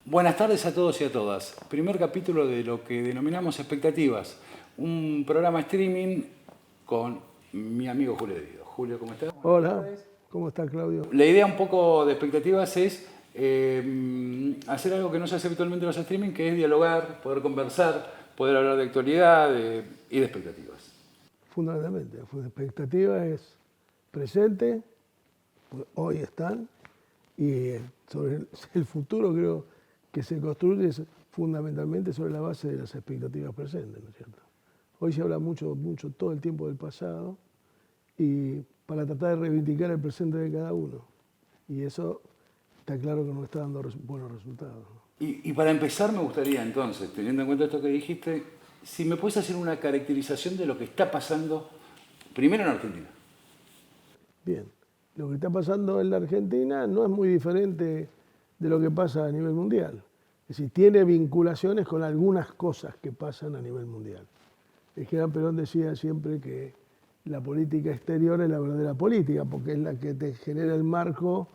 Buenas tardes a todos y a todas. Primer capítulo de lo que denominamos Expectativas, un programa streaming con mi amigo Julio Dido. Julio, ¿cómo estás? Buenas Hola, tardes. ¿cómo está Claudio? La idea un poco de Expectativas es hacer algo que no se hace habitualmente en los streaming, que es dialogar, poder conversar, poder hablar de actualidad y de expectativas. Fundamentalmente, la expectativa es presente, pues hoy están, y sobre el futuro creo que se construye fundamentalmente sobre la base de las expectativas presentes, ¿no es cierto? Hoy se habla mucho todo el tiempo del pasado y para tratar de reivindicar el presente de cada uno. Y eso está claro que no está dando buenos resultados, ¿no? Y para empezar me gustaría entonces, teniendo en cuenta esto que dijiste, si me puedes hacer una caracterización de lo que está pasando primero en Argentina. Bien, lo que está pasando en la Argentina no es muy diferente de lo que pasa a nivel mundial. Es decir, tiene vinculaciones con algunas cosas que pasan a nivel mundial. El general Perón decía siempre que la política exterior es la verdadera política, porque es la que te genera el marco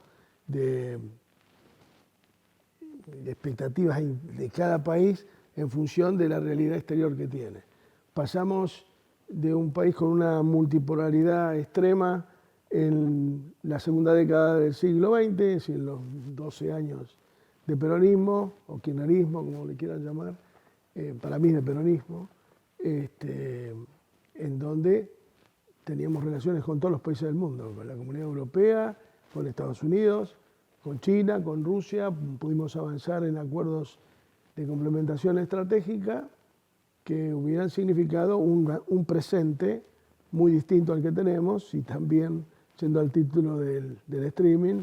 de expectativas de cada país en función de la realidad exterior que tiene. Pasamos de un país con una multipolaridad extrema en la segunda década del siglo XX, es decir, en los 12 años de peronismo, o kirchnerismo, como le quieran llamar, para mí de peronismo, en donde teníamos relaciones con todos los países del mundo, con la Comunidad Europea, con Estados Unidos, con China, con Rusia, pudimos avanzar en acuerdos de complementación estratégica que hubieran significado un presente muy distinto al que tenemos y también, siendo el título del streaming,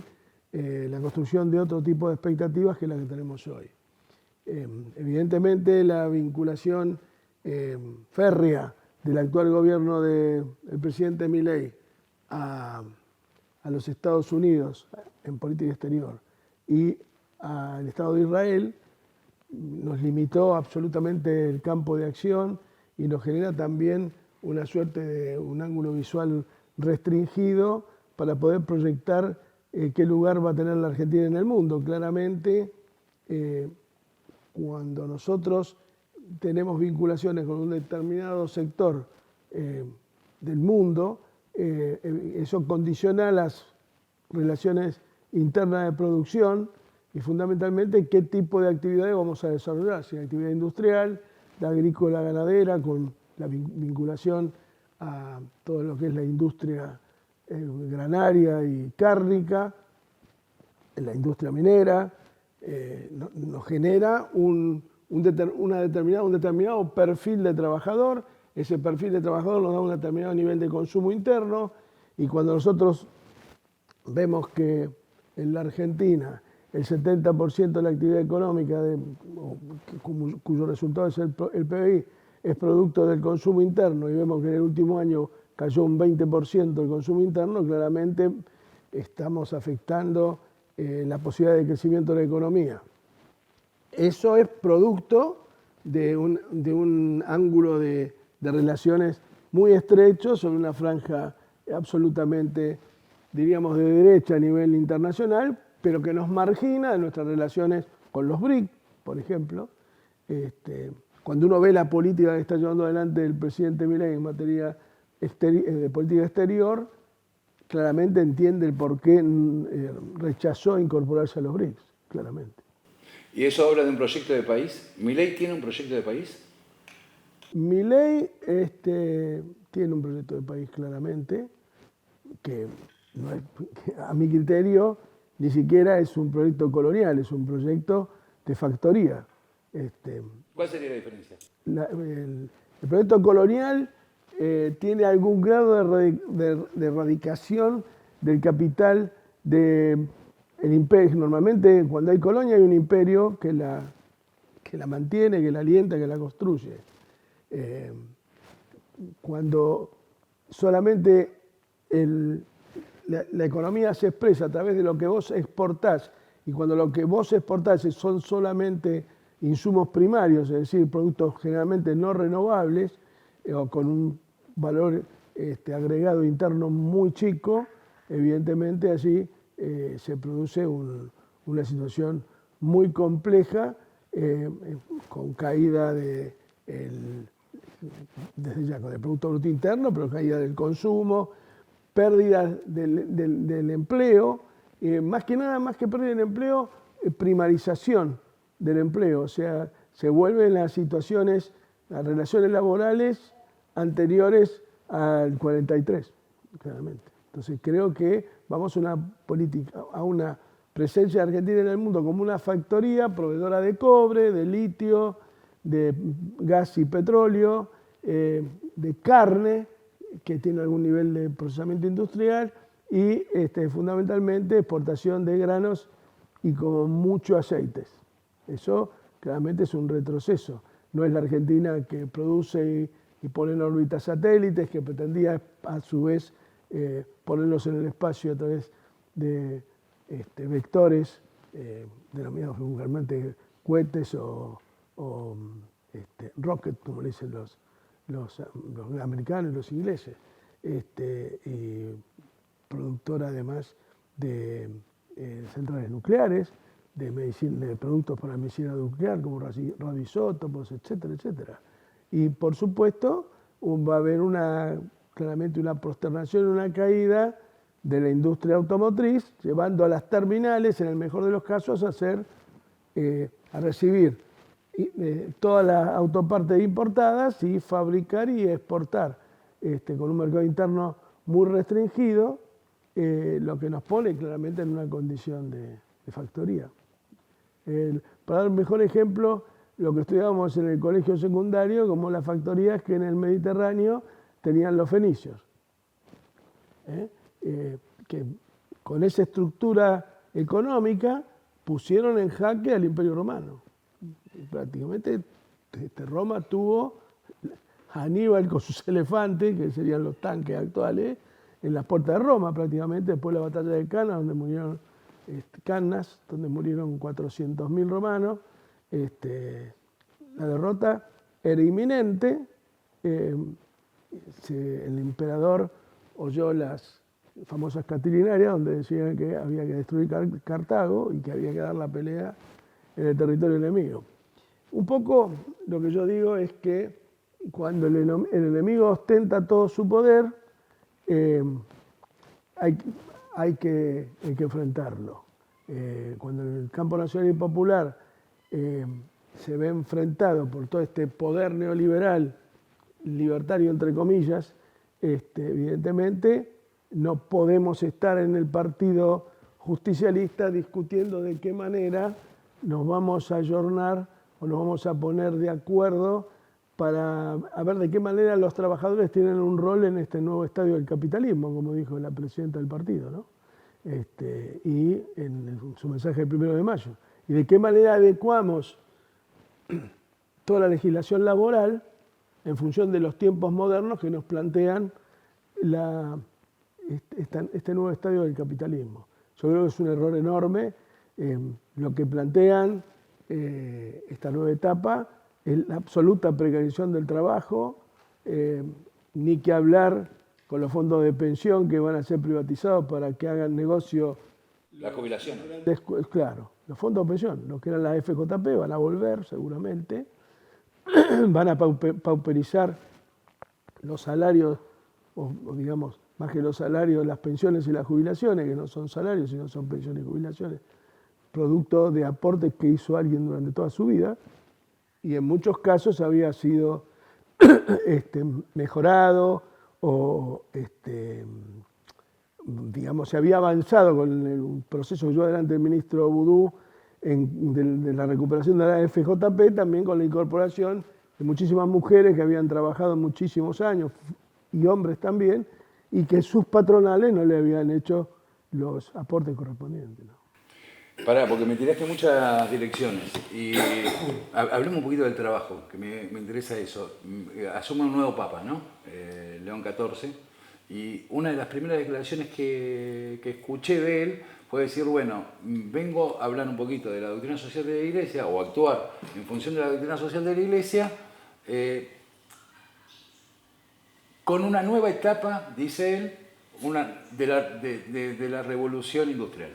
la construcción de otro tipo de expectativas que la que tenemos hoy. Evidentemente la vinculación férrea del actual gobierno del presidente Milei a los Estados Unidos en política exterior y al Estado de Israel nos limitó absolutamente el campo de acción y nos genera también una suerte de un ángulo visual restringido para poder proyectar qué lugar va a tener la Argentina en el mundo. Claramente, cuando nosotros tenemos vinculaciones con un determinado sector del mundo, eso condiciona las relaciones internas de producción y fundamentalmente qué tipo de actividades vamos a desarrollar, si la actividad industrial, la agrícola ganadera, con la vinculación a todo lo que es la industria granaria y cárnica, la industria minera, nos genera un determinado perfil de trabajador. Ese perfil de trabajador nos da un determinado nivel de consumo interno y cuando nosotros vemos que en la Argentina el 70% de la actividad económica, cuyo resultado es el PBI, es producto del consumo interno y vemos que en el último año cayó un 20% el consumo interno, claramente estamos afectando la posibilidad de crecimiento de la economía. Eso es producto de un ángulo de relaciones muy estrecho sobre una franja absolutamente, diríamos, de derecha a nivel internacional, pero que nos margina de nuestras relaciones con los BRIC, por ejemplo. Cuando uno ve la política que está llevando adelante el presidente Milei en materia de política exterior, claramente entiende el por qué rechazó incorporarse a los BRICS, claramente. ¿Y eso habla de un proyecto de país? ¿Milei tiene un proyecto de país? Milei tiene un proyecto de país claramente, que, no es, que a mi criterio ni siquiera es un proyecto colonial, es un proyecto de factoría. ¿Cuál sería la diferencia? El proyecto colonial tiene algún grado de erradicación del capital del imperio. Normalmente cuando hay colonia hay un imperio que la mantiene, que la alienta, que la construye. Cuando solamente la economía se expresa a través de lo que vos exportás y cuando lo que vos exportás son solamente insumos primarios, es decir, productos generalmente no renovables o con un valor agregado interno muy chico, evidentemente allí se produce una situación muy compleja, con caída desde ya con el Producto Bruto Interno, pero caída del consumo, pérdida del empleo, más que nada, más que pérdida del empleo, primarización del empleo, o sea, se vuelven las situaciones, las relaciones laborales anteriores al 43, claramente. Entonces creo que vamos a una política, a una presencia de Argentina en el mundo como una factoría proveedora de cobre, de litio, de gas y petróleo, de carne, que tiene algún nivel de procesamiento industrial, y fundamentalmente exportación de granos y como mucho aceites. Eso claramente es un retroceso. No es la Argentina que produce y pone en órbita satélites, que pretendía a su vez ponerlos en el espacio a través de vectores, denominados vulgarmente cohetes o rocket, como le dicen los americanos y los ingleses, y productora además de centrales nucleares, de productos para medicina nuclear como radioisótopos, etcétera, etcétera. Y por supuesto va a haber claramente una prosternación, una caída de la industria automotriz, llevando a las terminales, en el mejor de los casos, a recibir todas las autopartes importadas y fabricar y exportar, con un mercado interno muy restringido, lo que nos pone claramente en una condición de factoría. Para dar un mejor ejemplo, lo que estudiábamos en el colegio secundario, como las factorías que en el Mediterráneo tenían los fenicios, que con esa estructura económica pusieron en jaque al Imperio Romano. Y prácticamente Roma tuvo a Aníbal con sus elefantes, que serían los tanques actuales, en las puertas de Roma prácticamente, después de la batalla de Cannas, donde murieron 400.000 romanos. La derrota era inminente. El emperador oyó las famosas Catilinarias, donde decían que había que destruir Cartago y que había que dar la pelea en el territorio enemigo. Un poco lo que yo digo es que cuando el enemigo ostenta todo su poder, hay que enfrentarlo. Cuando el campo nacional y popular se ve enfrentado por todo este poder neoliberal, libertario entre comillas, evidentemente no podemos estar en el partido justicialista discutiendo de qué manera nos vamos a ayornar o nos vamos a poner de acuerdo para ver de qué manera los trabajadores tienen un rol en este nuevo estadio del capitalismo, como dijo la presidenta del partido, ¿no? Y en su mensaje del 1 de mayo. Y de qué manera adecuamos toda la legislación laboral en función de los tiempos modernos que nos plantean este nuevo estadio del capitalismo. Yo creo que es un error enorme. Lo que plantean esta nueva etapa es la absoluta precarización del trabajo, ni que hablar con los fondos de pensión que van a ser privatizados para que hagan negocio. La jubilación. Claro, los fondos de pensión, los que eran las FJP, van a volver seguramente, van a pauperizar los salarios, o digamos, más que los salarios, las pensiones y las jubilaciones, que no son salarios, sino son pensiones y jubilaciones, producto de aportes que hizo alguien durante toda su vida, y en muchos casos había sido mejorado o digamos, se había avanzado con el proceso que llevó adelante el ministro Boudou de la recuperación de la FJP, también con la incorporación de muchísimas mujeres que habían trabajado muchísimos años, y hombres también, y que sus patronales no le habían hecho los aportes correspondientes, ¿no? Pará, porque me tiraste muchas direcciones y hablemos un poquito del trabajo, que me interesa eso. Asume un nuevo papa, ¿no? León XIV, y una de las primeras declaraciones que escuché de él fue decir, bueno, vengo a hablar un poquito de la doctrina social de la Iglesia, o actuar en función de la doctrina social de la Iglesia, con una nueva etapa, dice él, de la revolución industrial.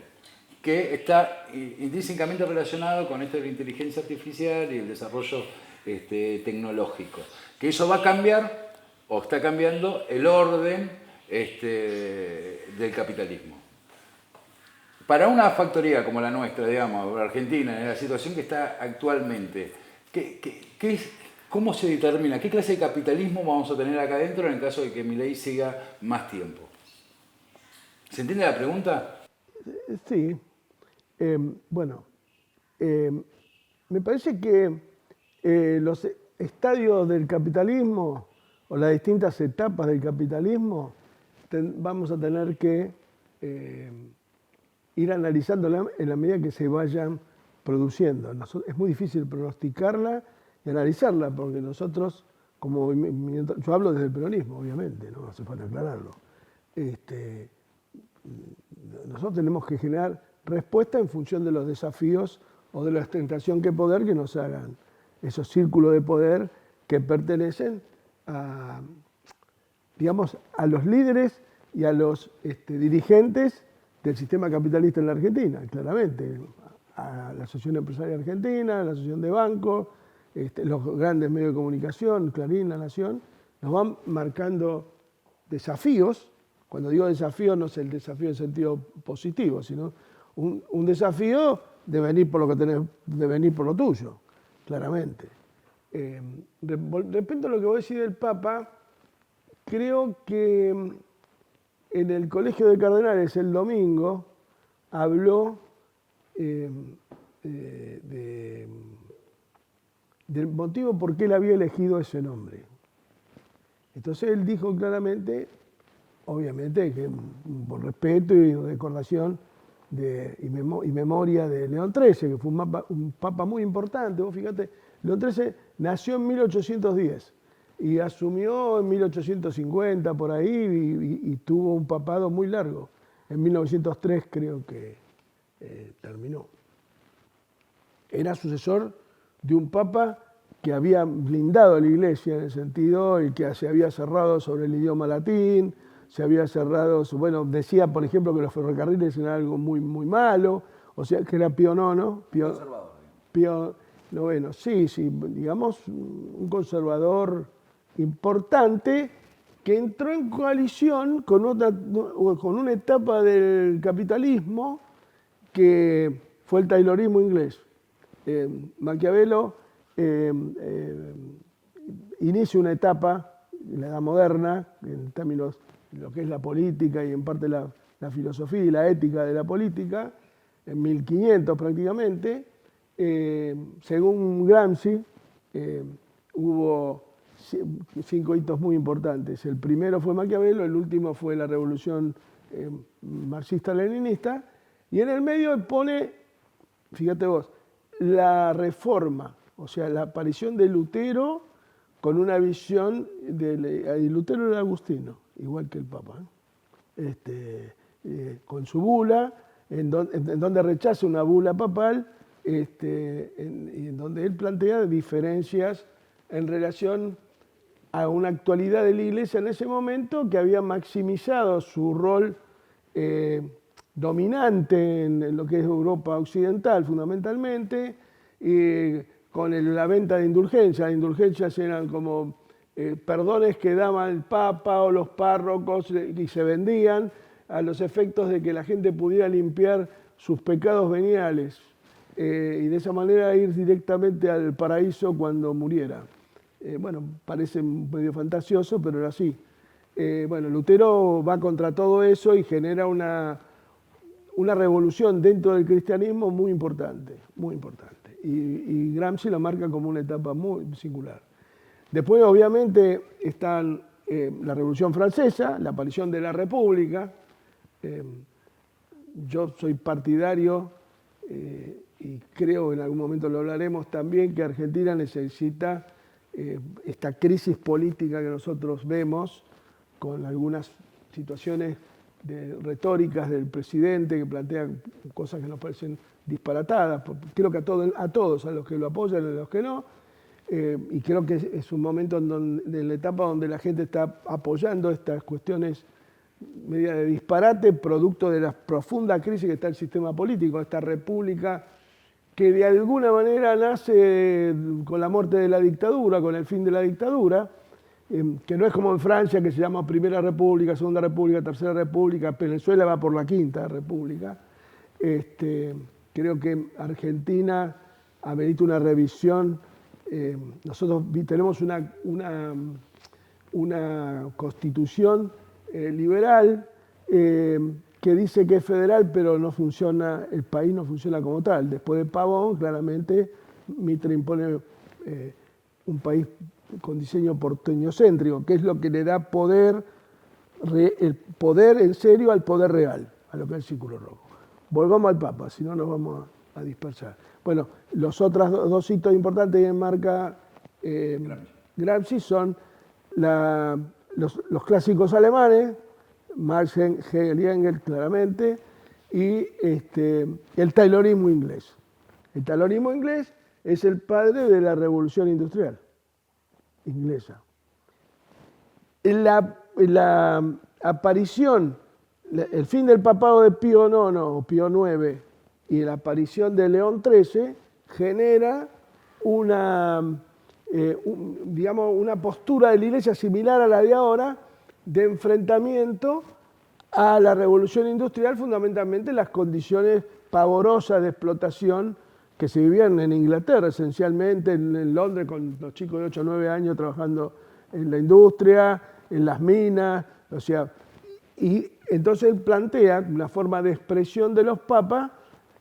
que está intrínsecamente relacionado con esto de la inteligencia artificial y el desarrollo tecnológico. Que eso va a cambiar, o está cambiando, el orden del capitalismo. Para una factoría como la nuestra, digamos, Argentina, en la situación que está actualmente, ¿cómo se determina? ¿Qué clase de capitalismo vamos a tener acá adentro en el caso de que Milei siga más tiempo? ¿Se entiende la pregunta? Sí. Bueno, me parece que los estadios del capitalismo o las distintas etapas del capitalismo vamos a tener que ir analizándola en la medida que se vayan produciendo. Es muy difícil pronosticarla y analizarla porque nosotros, como movimiento, yo hablo desde el peronismo, obviamente, no hace falta aclararlo. Nosotros tenemos que generar respuesta en función de los desafíos o de la ostentación que poder que nos hagan esos círculos de poder que pertenecen a, digamos, a los líderes y a los dirigentes del sistema capitalista en la Argentina, claramente, a la Asociación Empresaria Argentina, a la Asociación de Bancos, los grandes medios de comunicación, Clarín, La Nación, nos van marcando desafíos. Cuando digo desafío no es el desafío en sentido positivo, sino un desafío de venir por lo que tenés, de venir por lo tuyo, claramente. Respecto a lo que vos decís del Papa, creo que en el Colegio de Cardenales el domingo habló del motivo por qué él había elegido ese nombre. Entonces él dijo claramente, obviamente, que por respeto y recordación y memoria de León XIII, que fue un papa muy importante. Vos fíjate, León XIII nació en 1810 y asumió en 1850 por ahí y tuvo un papado muy largo. En 1903 creo que terminó. Era sucesor de un papa que había blindado a la Iglesia en el sentido y que se había cerrado sobre el idioma latín, se había cerrado, bueno, decía por ejemplo que los ferrocarriles eran algo muy, muy malo, o sea que era Pío IX, Pío IX, sí, digamos un conservador importante que entró en coalición con una etapa del capitalismo que fue el taylorismo inglés. Maquiavelo inicia una etapa en la Edad Moderna, en términos de lo que es la política y en parte la filosofía y la ética de la política, en 1500 prácticamente. Según Gramsci, hubo 5 hitos muy importantes. El primero fue Maquiavelo, el último fue la revolución marxista-leninista, y en el medio pone, fíjate vos, la reforma, o sea, la aparición de Lutero con una visión y Lutero era agustino, igual que el Papa, con su bula, en donde rechaza una bula papal, y en donde él plantea diferencias en relación a una actualidad de la Iglesia en ese momento que había maximizado su rol dominante en lo que es Europa occidental fundamentalmente, con la venta de indulgencias. Las indulgencias eran como perdones que daban el Papa o los párrocos y se vendían a los efectos de que la gente pudiera limpiar sus pecados veniales y de esa manera ir directamente al paraíso cuando muriera. Bueno, parece medio fantasioso, pero era así. Bueno, Lutero va contra todo eso y genera una revolución dentro del cristianismo muy importante, muy importante. Y Gramsci la marca como una etapa muy singular. Después, obviamente, está la Revolución Francesa, la aparición de la República. Yo soy partidario, y creo en algún momento lo hablaremos también, que Argentina necesita esta crisis política que nosotros vemos, con algunas situaciones retóricas del presidente que plantean cosas que nos parecen disparatadas. Creo que a todos, a los que lo apoyan y a los que no, y creo que es un momento de la etapa donde la gente está apoyando estas cuestiones medida de disparate, producto de la profunda crisis que está el sistema político, esta república que de alguna manera nace con la muerte de la dictadura, con el fin de la dictadura, que no es como en Francia, que se llama Primera República, Segunda República, Tercera República. Venezuela va por la Quinta República. Creo que Argentina amerita una revisión. Nosotros tenemos una constitución liberal que dice que es federal, pero no funciona, el país no funciona como tal. Después de Pavón, claramente, Mitre impone un país con diseño porteñocéntrico, que es lo que le da poder, el poder en serio al poder real, a lo que es el Círculo Rojo. Volvamos al Papa, si no nos vamos a dispersar. Bueno, los otros dos hitos importantes que marca Gramsci son los clásicos alemanes, Marx, Hegel y Engels claramente, y el taylorismo inglés. El taylorismo inglés es el padre de la revolución industrial inglesa. La aparición, el fin del papado de Pío IX o Pío IX y la aparición de León XIII genera digamos, una postura de la Iglesia similar a la de ahora, de enfrentamiento a la revolución industrial, fundamentalmente las condiciones pavorosas de explotación que se vivían en Inglaterra, esencialmente en Londres, con los chicos de 8 o 9 años trabajando en la industria, en las minas, o sea, y entonces él plantea una forma de expresión de los papas,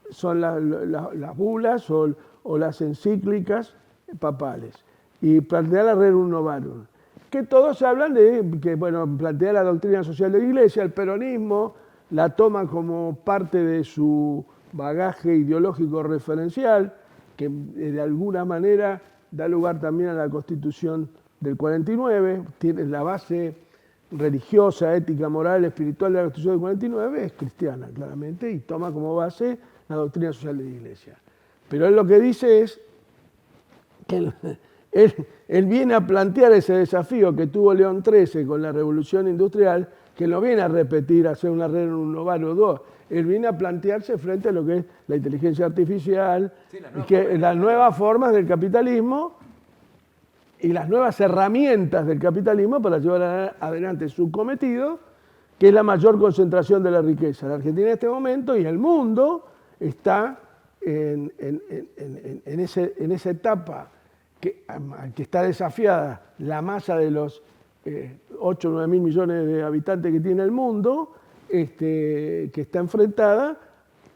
son las bulas o las encíclicas papales, y plantea la Rerum Novarum, que todos hablan de que, bueno, plantea la doctrina social de la Iglesia, el peronismo la toma como parte de su bagaje ideológico referencial, que de alguna manera da lugar también a la Constitución del 49, tiene la base religiosa, ética, moral, espiritual de la Constitución del 49, es cristiana, claramente, y toma como base la doctrina social de la Iglesia. Pero él lo que dice es que él viene a plantear ese desafío que tuvo León XIII con la Revolución Industrial, que lo viene a repetir, a hacer una Rerum Novarum 2. Él viene a plantearse frente a lo que es la inteligencia artificial, sí, las nuevas formas del capitalismo y las nuevas herramientas del capitalismo para llevar adelante su cometido, que es la mayor concentración de la riqueza. La Argentina en este momento y el mundo está en esa etapa que está desafiada la masa de los 8 o 9 mil millones de habitantes que tiene el mundo, que está enfrentada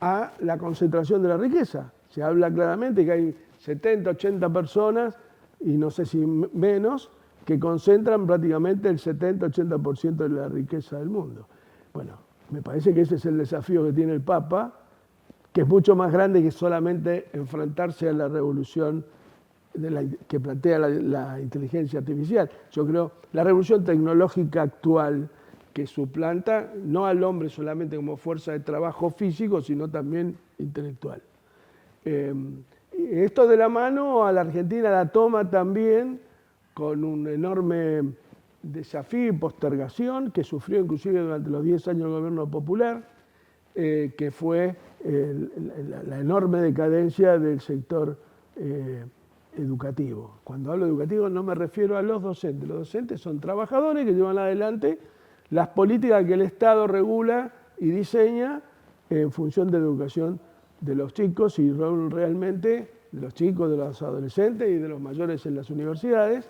a la concentración de la riqueza. Se habla claramente que hay 70, 80 personas, y no sé si menos, que concentran prácticamente el 70-80% de la riqueza del mundo. Bueno, me parece que ese es el desafío que tiene el Papa, que es mucho más grande que solamente enfrentarse a la revolución que plantea la inteligencia artificial. Yo creo la revolución tecnológica actual que suplanta no al hombre solamente como fuerza de trabajo físico, sino también intelectual. Esto de la mano a la Argentina la toma también con un enorme desafío y postergación que sufrió inclusive durante los 10 años del gobierno popular, que fue la enorme decadencia del sector educativo. Cuando hablo de educativo no me refiero a los docentes. Los docentes son trabajadores que llevan adelante las políticas que el Estado regula y diseña en función de la educación de los chicos y realmente de los chicos, de los adolescentes y de los mayores en las universidades.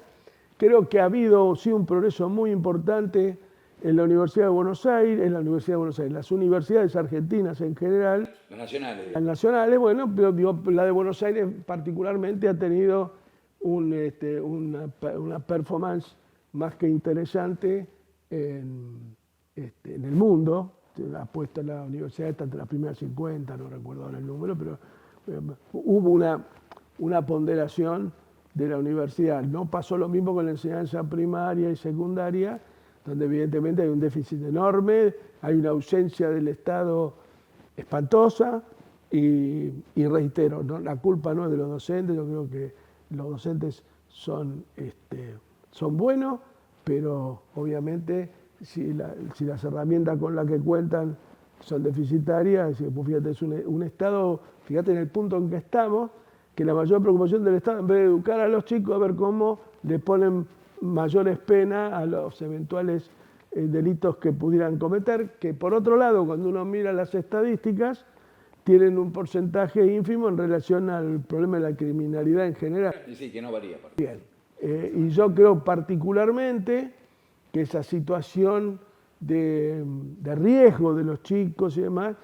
Creo que ha habido sí un progreso muy importante en la Universidad de Buenos Aires, las universidades argentinas en general. Las nacionales. Las nacionales, bueno, pero digo, la de Buenos Aires particularmente ha tenido una performance más que interesante en el mundo. Ha puesto la universidad esta entre las primeras 50, no recuerdo ahora el número, pero hubo una ponderación de la universidad. No pasó lo mismo con la enseñanza primaria y secundaria, donde evidentemente hay un déficit enorme, hay una ausencia del Estado espantosa y reitero, ¿no? La culpa no es de los docentes, yo creo que los docentes son buenos, pero obviamente si las herramientas con las que cuentan son deficitarias, pues fíjate, es un Estado, fíjate en el punto en que estamos, que la mayor preocupación del Estado, en vez de educar a los chicos, a ver cómo le ponen mayores penas a los eventuales delitos que pudieran cometer, que por otro lado, cuando uno mira las estadísticas, tienen un porcentaje ínfimo en relación al problema de la criminalidad en general. Y sí, que no varía. Bien. Y yo creo particularmente que esa situación de riesgo de los chicos y demás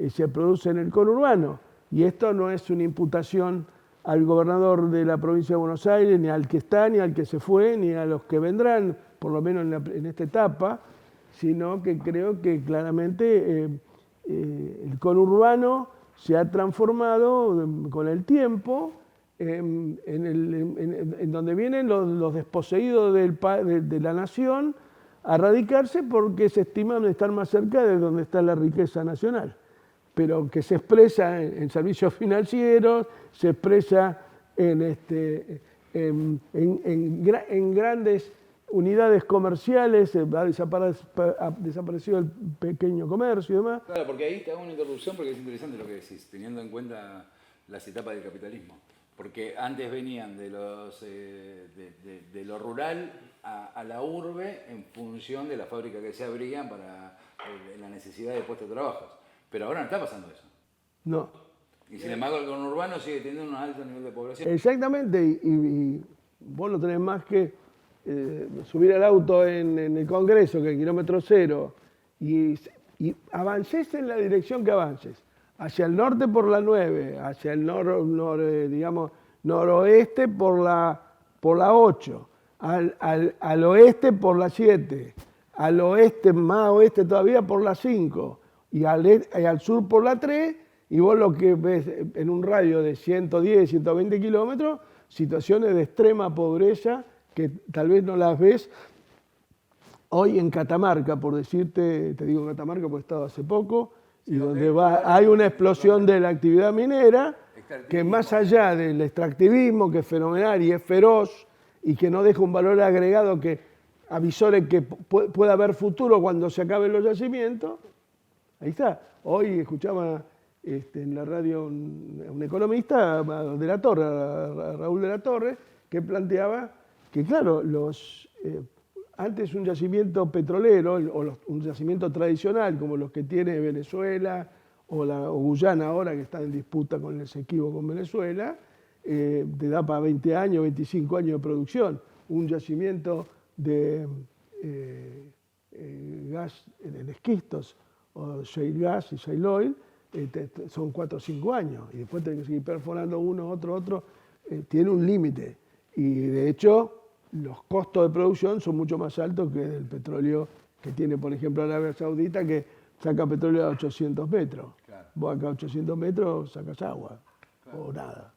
se produce en el conurbano. Y esto no es una imputación al gobernador de la provincia de Buenos Aires, ni al que está, ni al que se fue, ni a los que vendrán, por lo menos en esta etapa, sino que creo que claramente el conurbano se ha transformado con el tiempo en donde vienen los desposeídos de la nación a radicarse porque se estiman estar más cerca de donde está la riqueza nacional, pero que se expresa en servicios financieros, se expresa en grandes unidades comerciales, ha desaparecido el pequeño comercio y demás. Claro, porque ahí te hago una interrupción porque es interesante lo que decís, teniendo en cuenta las etapas del capitalismo. Porque antes venían de lo rural a la urbe en función de la fábrica que se abrían para la necesidad de puestos de trabajo. Pero ahora no está pasando eso. No. Y sin embargo el conurbano sigue teniendo un alto nivel de población. Exactamente, y vos no tenés más que subir al auto en el Congreso, que el kilómetro cero, y avances en la dirección que avances. Hacia el norte por la 9, hacia el noroeste por la 8, al oeste por la 7, al oeste, más oeste todavía por la 5, y al sur por la 3, y vos lo que ves en un radio de 110, 120 kilómetros, situaciones de extrema pobreza que tal vez no las ves hoy en Catamarca, por decirte, te digo Catamarca porque he estado hace poco, y donde hay una explosión de la actividad minera que más allá del extractivismo, que es fenomenal y es feroz y que no deja un valor agregado que avisore que pueda haber futuro cuando se acaben los yacimientos, ahí está. Hoy escuchaba en la radio un economista de la Torre, Raúl de la Torre, que planteaba que claro, antes un yacimiento petrolero un yacimiento tradicional como los que tiene Venezuela o Guyana ahora que está en disputa con el Esequibo con Venezuela, te da para 20 años, 25 años de producción. Un yacimiento de gas en esquistos o shale gas y shale oil son 4 o 5 años y después tenés que seguir perforando uno, otro, tiene un límite y de hecho los costos de producción son mucho más altos que el petróleo que tiene, por ejemplo, Arabia Saudita, que saca petróleo a 800 metros. Claro. Vos acá a 800 metros sacas agua, claro, o nada.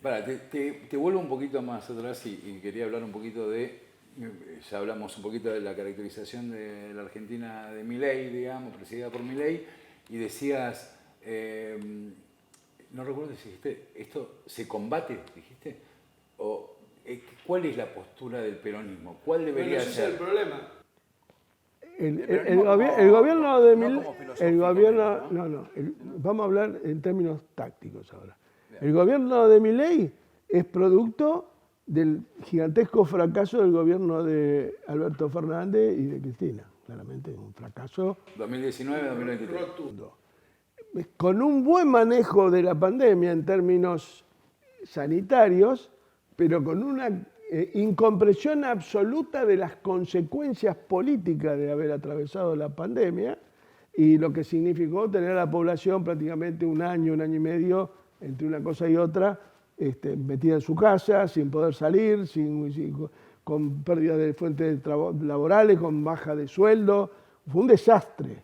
Para, te vuelvo un poquito más atrás y quería hablar un poquito ya hablamos un poquito de la caracterización de la Argentina de Milei, digamos, presidida por Milei, y decías, no recuerdo si dijiste, ¿esto se combate, dijiste? O, ¿cuál es la postura del peronismo? ¿Cuál debería ser? Ese es el problema. El gobierno de Milei, vamos a hablar en términos tácticos ahora. Bien. El gobierno de Milei es producto del gigantesco fracaso del gobierno de Alberto Fernández y de Cristina. Claramente un fracaso 2019-2023. Rotundo. Con un buen manejo de la pandemia en términos sanitarios, pero con una incomprensión absoluta de las consecuencias políticas de haber atravesado la pandemia y lo que significó tener a la población prácticamente un año y medio entre una cosa y otra metida en su casa, sin poder salir, con pérdida de fuentes laborales, con baja de sueldo. Fue un desastre.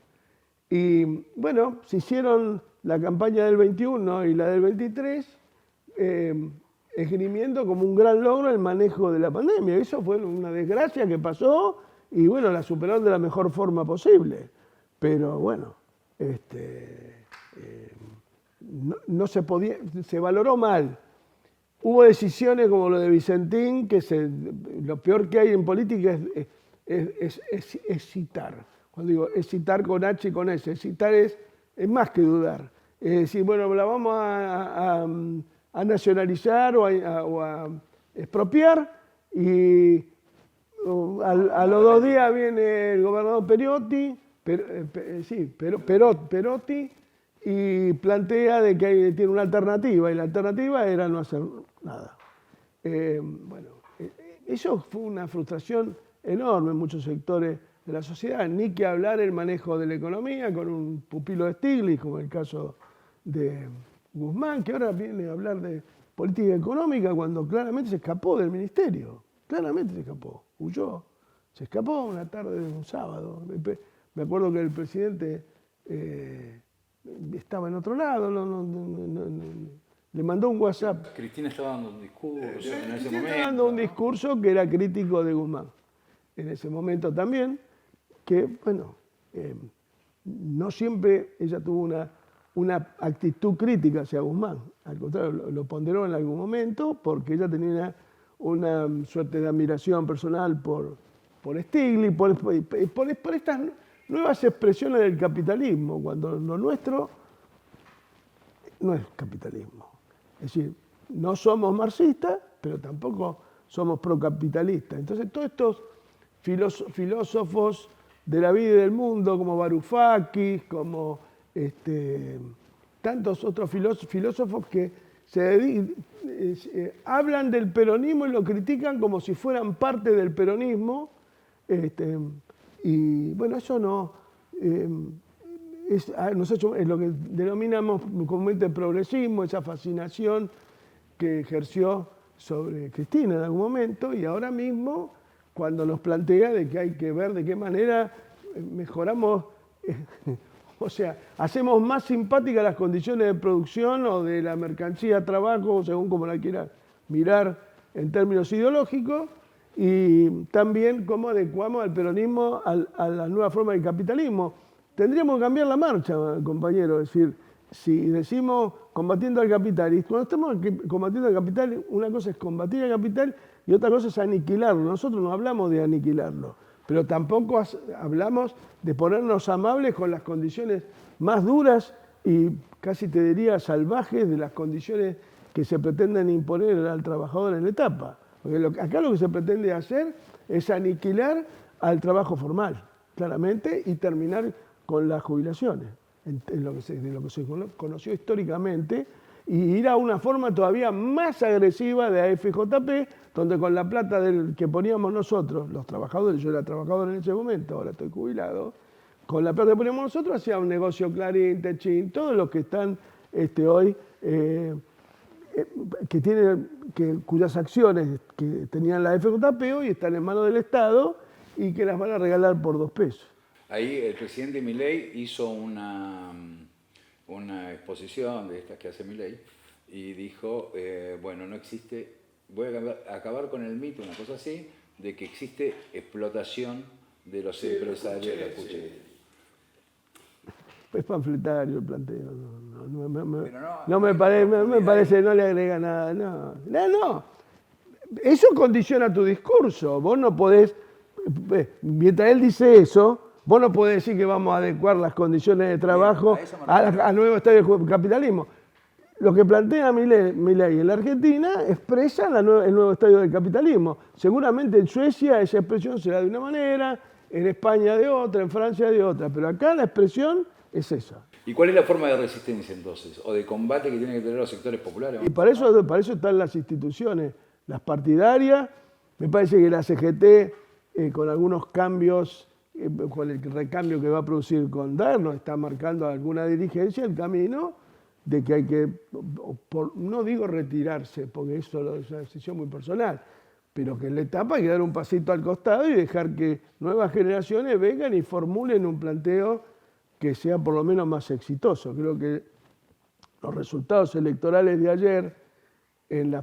Y bueno, se hicieron la campaña del 21 y la del 23, esgrimiendo como un gran logro el manejo de la pandemia. Eso fue una desgracia que pasó y bueno, la superaron de la mejor forma posible. Pero bueno, no se podía, se valoró mal. Hubo decisiones como lo de Vicentín, que lo peor que hay en política es es citar. Cuando digo es citar con H y con S, citar es más que dudar. Es decir, bueno, la vamos a nacionalizar o a expropiar y a los 2 días viene el gobernador Perotti, Perotti y plantea de que tiene una alternativa y la alternativa era no hacer nada. Eso fue una frustración enorme en muchos sectores de la sociedad, ni que hablar el manejo de la economía con un pupilo de Stiglitz, como el caso de Guzmán, que ahora viene a hablar de política económica cuando claramente se escapó del ministerio, claramente se escapó, huyó, se escapó una tarde de un sábado. Me acuerdo que el presidente estaba en otro lado, le mandó un WhatsApp. Cristina estaba dando un discurso en ese Cristina momento. estaba dando un discurso que era crítico de Guzmán. En ese momento también, que, bueno, no siempre ella tuvo una actitud crítica hacia Guzmán. Al contrario, lo ponderó en algún momento porque ella tenía una suerte de admiración personal por Stiglitz, por estas nuevas expresiones del capitalismo, cuando lo nuestro no es capitalismo. Es decir, no somos marxistas, pero tampoco somos procapitalistas. Entonces, todos estos filósofos de la vida y del mundo, como Varoufakis, como tantos otros filósofos que hablan del peronismo y lo critican como si fueran parte del peronismo, y bueno, eso no es lo que denominamos comúnmente progresismo, esa fascinación que ejerció sobre Cristina en algún momento, y ahora mismo cuando nos plantea de que hay que ver de qué manera mejoramos, o sea, hacemos más simpáticas las condiciones de producción o de la mercancía, trabajo, según como la quiera mirar en términos ideológicos, y también cómo adecuamos al peronismo a la nueva forma del capitalismo. Tendríamos que cambiar la marcha, compañero, es decir, si decimos combatiendo al capital, y cuando estamos combatiendo al capital, una cosa es combatir al capital y otra cosa es aniquilarlo. Nosotros no hablamos de aniquilarlo, pero tampoco hablamos de ponernos amables con las condiciones más duras y casi te diría salvajes de las condiciones que se pretenden imponer al trabajador en la etapa. Porque acá lo que se pretende hacer es aniquilar al trabajo formal, claramente, y terminar con las jubilaciones, de lo que se conoció históricamente, y ir a una forma todavía más agresiva de AFJP, donde con la plata que poníamos nosotros, los trabajadores, yo era trabajador en ese momento, ahora estoy jubilado, con la plata que poníamos nosotros hacía un negocio Clarín, Techín, todos los que están hoy, cuyas acciones que tenían la AFJP hoy están en manos del Estado y que las van a regalar por 2 pesos. Ahí el presidente Milei hizo una exposición de estas que hace Milei y dijo, bueno, no existe, voy a acabar con el mito, una cosa así, de que existe explotación de los empresarios. Es panfletario el planteo, no me parece, no le agrega nada, no. Eso condiciona tu discurso, vos no podés, mientras él dice eso, vos no podés decir que vamos a adecuar las condiciones de trabajo al nuevo estadio del capitalismo. Lo que plantea Milei en la Argentina expresa el nuevo estadio del capitalismo. Seguramente en Suecia esa expresión será de una manera, en España de otra, en Francia de otra, pero acá la expresión es esa. ¿Y cuál es la forma de resistencia entonces, o de combate que tienen que tener los sectores populares? Y para eso están las instituciones, las partidarias. Me parece que la CGT, con algunos cambios, con el recambio que va a producir con Derno, está marcando a alguna dirigencia el camino de que hay que, no digo retirarse, porque eso es una decisión muy personal, pero que en la etapa hay que dar un pasito al costado y dejar que nuevas generaciones vengan y formulen un planteo que sea por lo menos más exitoso. Creo que los resultados electorales de ayer, sobre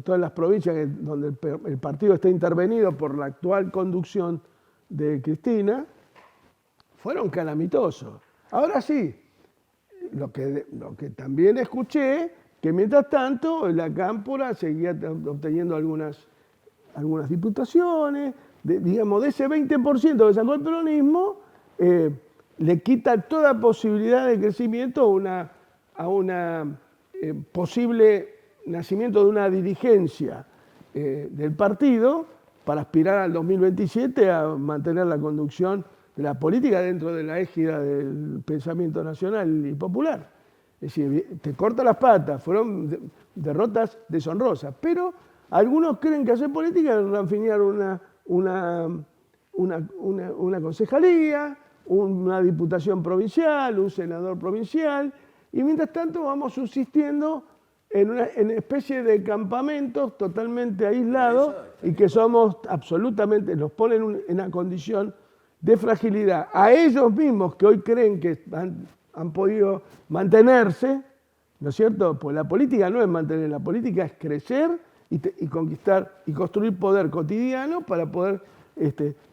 todo en las provincias donde el partido está intervenido por la actual conducción de Cristina, fueron calamitosos. Ahora sí, lo que también escuché, que mientras tanto la Cámpora seguía obteniendo algunas diputaciones, digamos, de ese 20% que sacó el peronismo, le quita toda posibilidad de crecimiento a una posible nacimiento de una dirigencia del partido para aspirar al 2027 a mantener la conducción de la política dentro de la égida del pensamiento nacional y popular. Es decir, te corta las patas, fueron derrotas deshonrosas, pero algunos creen que hacer política es rafiniar una concejalía, una diputación provincial, un senador provincial, y mientras tanto vamos subsistiendo en una especie de campamentos totalmente aislados y que somos absolutamente, nos ponen en una condición de fragilidad. A ellos mismos que hoy creen que han podido mantenerse, ¿no es cierto? Pues la política no es mantener, la política es crecer y conquistar y construir poder cotidiano para poder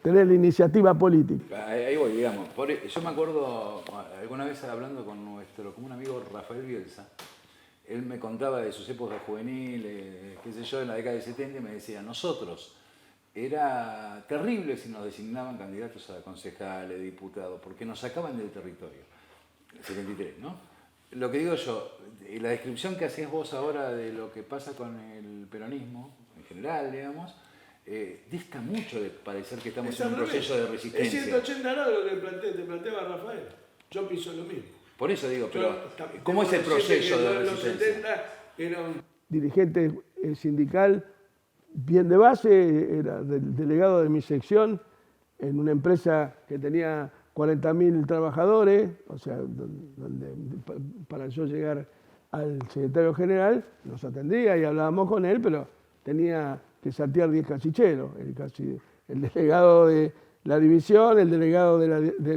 tener la iniciativa política. Ahí voy, digamos. Yo me acuerdo alguna vez hablando con nuestro común amigo Rafael Bielsa, él me contaba de sus épocas juveniles, qué sé yo, en la década del 70, y me decía, nosotros era terrible si nos designaban candidatos a concejales, diputados, porque nos sacaban del territorio. El 73, ¿no? Lo que digo yo, y la descripción que hacías vos ahora de lo que pasa con el peronismo, en general, digamos, dista mucho de parecer que estamos en un proceso de resistencia. Es 180 grados lo que te planteaba Rafael. Yo pienso lo mismo. Por eso digo, pero ¿cómo es el proceso de resistencia? Los 70 era un dirigente sindical bien de base, era delegado de mi sección en una empresa que tenía 40.000 trabajadores, o sea, donde para yo llegar al secretario general nos atendía y hablábamos con él, pero tenía que saltear 10 cachicheros, el delegado de la división, el delegado de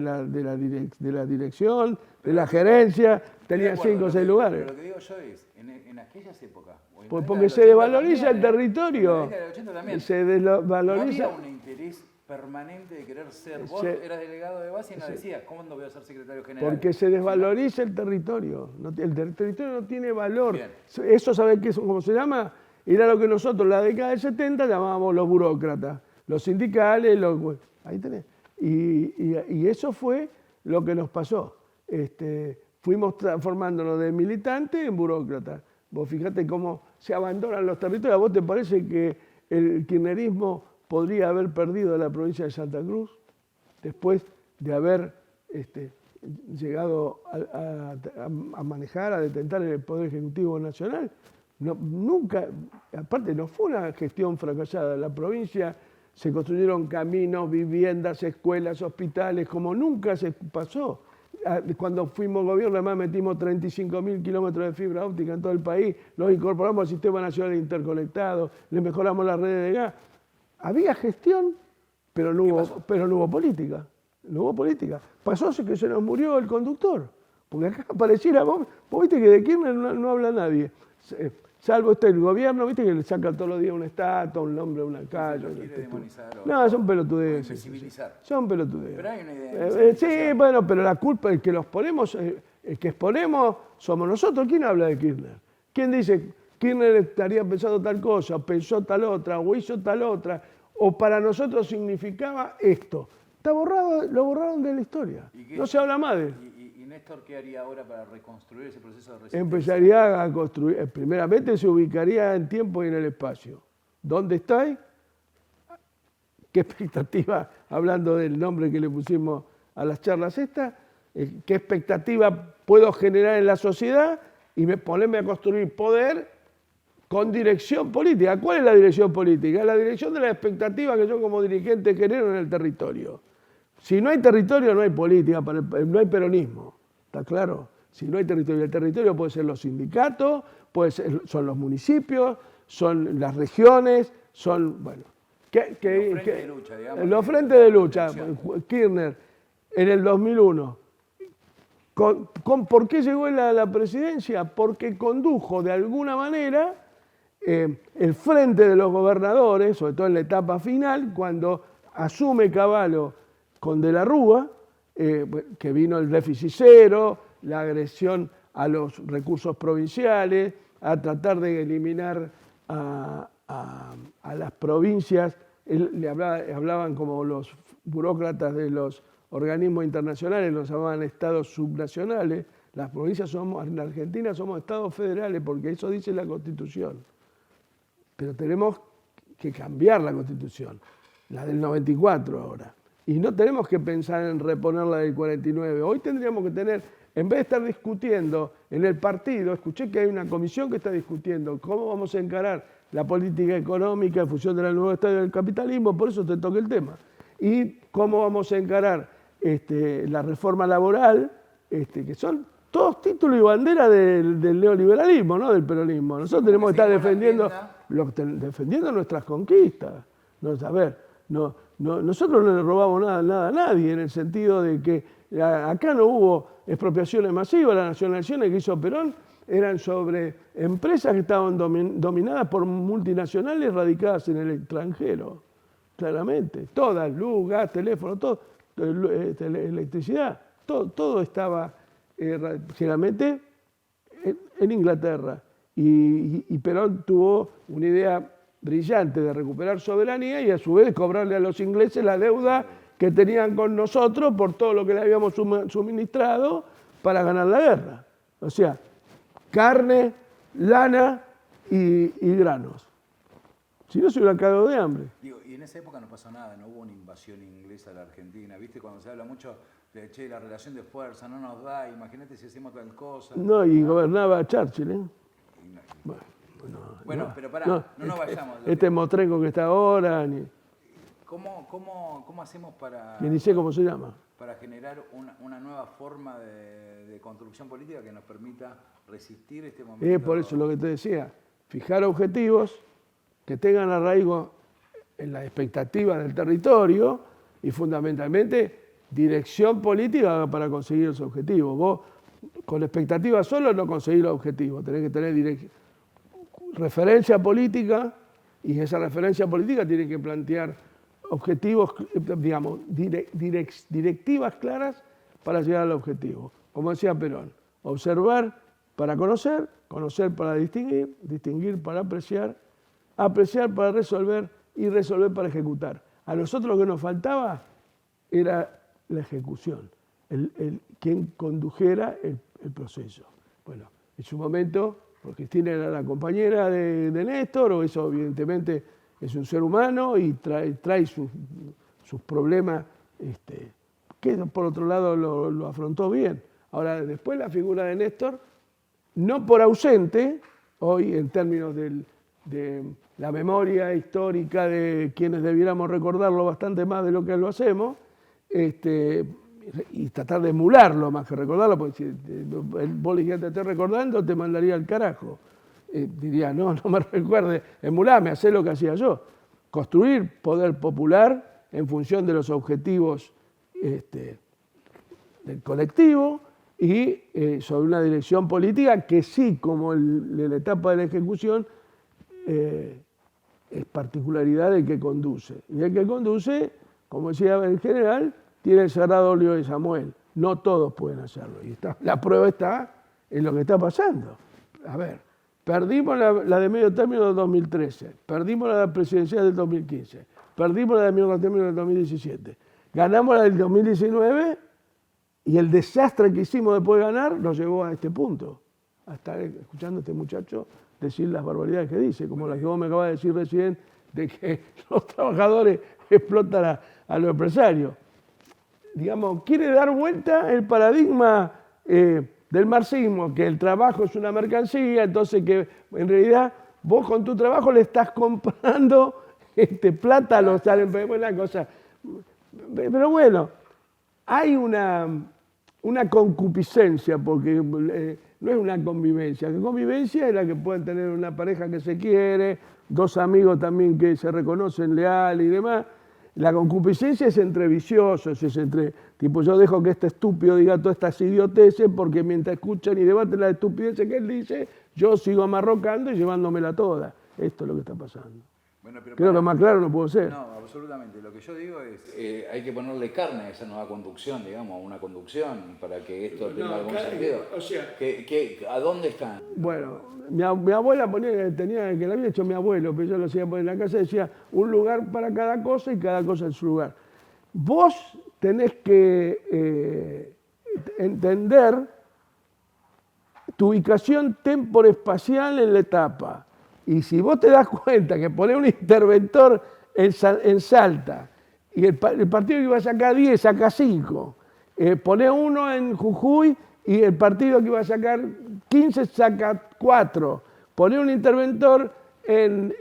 la dirección, de la gerencia, tenía 5 o 6 lugares. Pero lo que digo yo es, en aquellas épocas... Pues porque se desvaloriza el territorio. En la década del 80 también. Se desvaloriza. No había un interés permanente de querer ser. Vos eras delegado de base y nos decías, ¿cuándo voy a ser secretario general? Porque se desvaloriza el territorio. El territorio no tiene valor. Bien. Eso, ¿sabés qué? ¿Cómo se llama? Era lo que nosotros en la década del 70 llamábamos los burócratas. Los sindicales, ahí tenés. Y eso fue lo que nos pasó. Fuimos transformándonos de militantes en burócratas. Vos fíjate cómo se abandonan los territorios. ¿A vos te parece que el kirchnerismo podría haber perdido la provincia de Santa Cruz después de haber llegado a manejar, a detentar el Poder Ejecutivo Nacional? No, nunca, aparte no fue una gestión fracasada. En la provincia se construyeron caminos, viviendas, escuelas, hospitales, como nunca se pasó. Cuando fuimos gobierno, además metimos 35.000 kilómetros de fibra óptica en todo el país, los incorporamos al Sistema Nacional Interconectado, le mejoramos las redes de gas. Había gestión, pero no hubo política. No hubo política. Pasó que se nos murió el conductor. Porque acá pareciera, vos viste que de Kirchner no habla nadie. Salvo el gobierno, viste que le sacan todos los días una estatua, un nombre, una calle. No, son pelotudeces. Son pelotudeces. Pero hay una idea. Sí, bueno, pero la culpa, el que exponemos somos nosotros. ¿Quién habla de Kirchner? ¿Quién dice Kirchner estaría pensando tal cosa, pensó tal otra, o hizo tal otra, o para nosotros significaba esto? Está borrado, lo borraron de la historia. No se habla más de él. ¿Y Néstor qué haría ahora para reconstruir ese proceso de resistencia? Empezaría a construir, primeramente se ubicaría en tiempo y en el espacio. ¿Dónde estáis? ¿Qué expectativa, hablando del nombre que le pusimos a las charlas estas, qué expectativa puedo generar en la sociedad y ponerme a construir poder con dirección política? ¿Cuál es la dirección política? La dirección de la expectativa que yo como dirigente genero en el territorio. Si no hay territorio, no hay política, no hay peronismo. ¿Está claro? Si no hay territorio, el territorio puede ser los sindicatos, son los municipios, son las regiones, son, bueno... los frentes de lucha, digamos. Los frentes de lucha. Kirchner, en el 2001. ¿Por qué llegó a la presidencia? Porque condujo de alguna manera el frente de los gobernadores, sobre todo en la etapa final, cuando asume Cavallo con De la Rúa, que vino el déficit cero, la agresión a los recursos provinciales, a tratar de eliminar a las provincias hablaban como los burócratas de los organismos internacionales, los llamaban estados subnacionales. Las provincias en la Argentina somos estados federales porque eso dice la Constitución. Pero tenemos que cambiar la Constitución, la del 94 ahora. Y no tenemos que pensar en reponer la del 49. Hoy tendríamos que tener, en vez de estar discutiendo en el partido, escuché que hay una comisión que está discutiendo cómo vamos a encarar la política económica en función del nuevo estadio del capitalismo, por eso te toqué el tema. Y cómo vamos a encarar la reforma laboral, que son todos títulos y bandera del neoliberalismo, no del peronismo. Nosotros tenemos que estar defendiendo nuestras conquistas. A ver, nosotros no le robamos nada a nadie, en el sentido de que acá no hubo expropiaciones masivas. Las nacionalizaciones que hizo Perón eran sobre empresas que estaban dominadas por multinacionales radicadas en el extranjero, claramente. Todas, luz, gas, teléfono, todo, electricidad, todo estaba generalmente en Inglaterra. Y Perón tuvo una idea brillante de recuperar soberanía y a su vez cobrarle a los ingleses la deuda que tenían con nosotros por todo lo que le habíamos suministrado para ganar la guerra. O sea, carne, lana y granos. Si no, se hubieran cagado de hambre. Digo, y en esa época no pasó nada, no hubo una invasión inglesa a la Argentina. ¿Viste? Cuando se habla mucho de, che, la relación de fuerza no nos da, imagínate si hacemos tal cosa. No, y gobernaba Churchill, ¿eh? Bueno, pero pará, no nos vayamos. Este mostrenco que está ahora, ¿Cómo hacemos para... ni sé cómo se llama. Para generar una nueva forma de construcción política que nos permita resistir este momento? Por eso lo que te decía, fijar objetivos que tengan arraigo en las expectativas del territorio y fundamentalmente dirección política para conseguir los objetivos. Vos con expectativas solo no conseguís los objetivos, tenés que tener referencia política y esa referencia política tiene que plantear objetivos, digamos, directivas claras para llegar al objetivo. Como decía Perón, observar para conocer, conocer para distinguir, distinguir para apreciar, apreciar para resolver y resolver para ejecutar. A nosotros lo que nos faltaba era la ejecución, quien condujera el proceso. Bueno, en su momento, porque Cristina era la compañera de Néstor, o eso evidentemente es un ser humano y trae sus problemas, que por otro lado lo afrontó bien. Ahora, después la figura de Néstor, no por ausente, hoy en términos de la memoria histórica de quienes debiéramos recordarlo bastante más de lo que lo hacemos, y tratar de emularlo más que recordarlo, porque si vos le dijiste te estoy recordando, te mandaría al carajo. Diría, no me recuerde, emulame, hacé lo que hacía yo. Construir poder popular en función de los objetivos del colectivo y sobre una dirección política que sí, como en la etapa de la ejecución, es particularidad del que conduce. Y el que conduce, como decía el general, tiene el sagrado óleo de Samuel. No todos pueden hacerlo. Y la prueba está en lo que está pasando. A ver, perdimos la de medio término del 2013, perdimos la presidencial del 2015, perdimos la de medio término del 2017, ganamos la del 2019 y el desastre que hicimos después de ganar nos llevó a este punto, a estar escuchando a este muchacho decir las barbaridades que dice, como las que vos me acabas de decir recién, de que los trabajadores explotan a los empresarios. Digamos, quiere dar vuelta el paradigma del marxismo, que el trabajo es una mercancía, entonces que en realidad vos con tu trabajo le estás comprando plata a los buena cosa. Pero bueno, hay una concupiscencia, porque no es una convivencia. La convivencia es la que pueden tener una pareja que se quiere, dos amigos también que se reconocen leal y demás. La concupiscencia es entre viciosos, es entre, tipo, yo dejo que este estúpido diga todas estas idioteces porque mientras escuchan y debaten las estupideces que él dice, yo sigo amarrocando y llevándomela toda. Esto es lo que está pasando. Bueno, pero Creo que más claro no puedo ser. no, absolutamente. Lo que yo digo es, hay que ponerle carne a esa nueva conducción, digamos, una conducción para que esto tenga algún sentido. O sea, ¿A dónde están? bueno, mi abuela tenía, que la había hecho mi abuelo, pero yo lo hacía poner en la casa, decía un lugar para cada cosa y cada cosa en su lugar. Vos tenés que entender tu ubicación temporoespacial en la etapa. Y si vos te das cuenta que poner un interventor en Salta y el partido que iba a sacar 10 saca 5, poner uno en Jujuy y el partido que iba a sacar 15 saca 4, poner un interventor en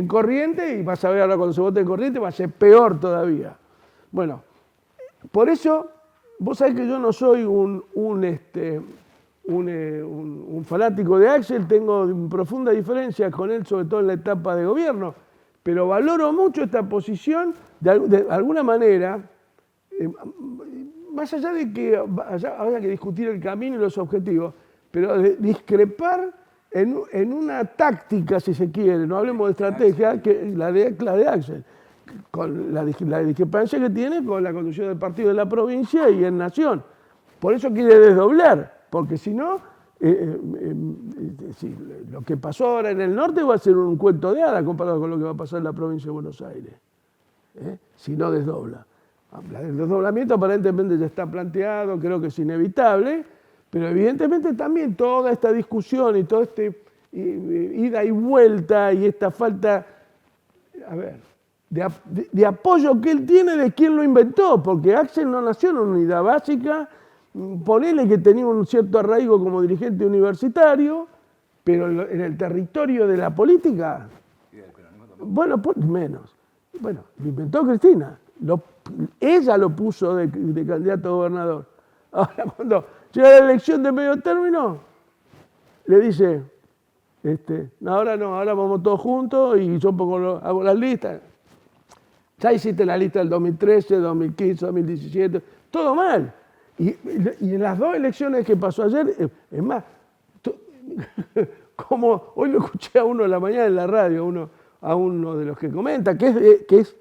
Corrientes y vas a ver ahora cuando se vote en Corrientes va a ser peor todavía. Bueno, por eso vos sabés que yo no soy un fanático de Axel, tengo profunda diferencia con él, sobre todo en la etapa de gobierno, pero valoro mucho esta posición, de alguna manera, más allá de que haya que discutir el camino y los objetivos, pero de discrepar en una táctica, si se quiere, no hablemos de estrategia, que la de Axel, con la discrepancia que tiene con la conducción del partido de la provincia y en Nación. Por eso quiere desdoblar. Porque si no, lo que pasó ahora en el norte va a ser un cuento de hadas comparado con lo que va a pasar en la provincia de Buenos Aires, si no desdobla. El desdoblamiento aparentemente ya está planteado, creo que es inevitable, pero evidentemente también toda esta discusión y todo este ida y vuelta y esta falta, a ver, de apoyo que él tiene de quien lo inventó, porque Axel no nació en una unidad básica. Ponele que tenía un cierto arraigo como dirigente universitario, pero en el territorio de la política, bueno, menos. Bueno, lo inventó Cristina. Ella lo puso de candidato a gobernador. Ahora, cuando llega la elección de medio término, le dice, no, ahora vamos todos juntos y yo hago las listas. Ya hiciste la lista del 2013, 2015, 2017, todo mal. Y en las dos elecciones que pasó ayer, es más, como hoy lo escuché a uno en la mañana en la radio, a uno de los que comenta, que es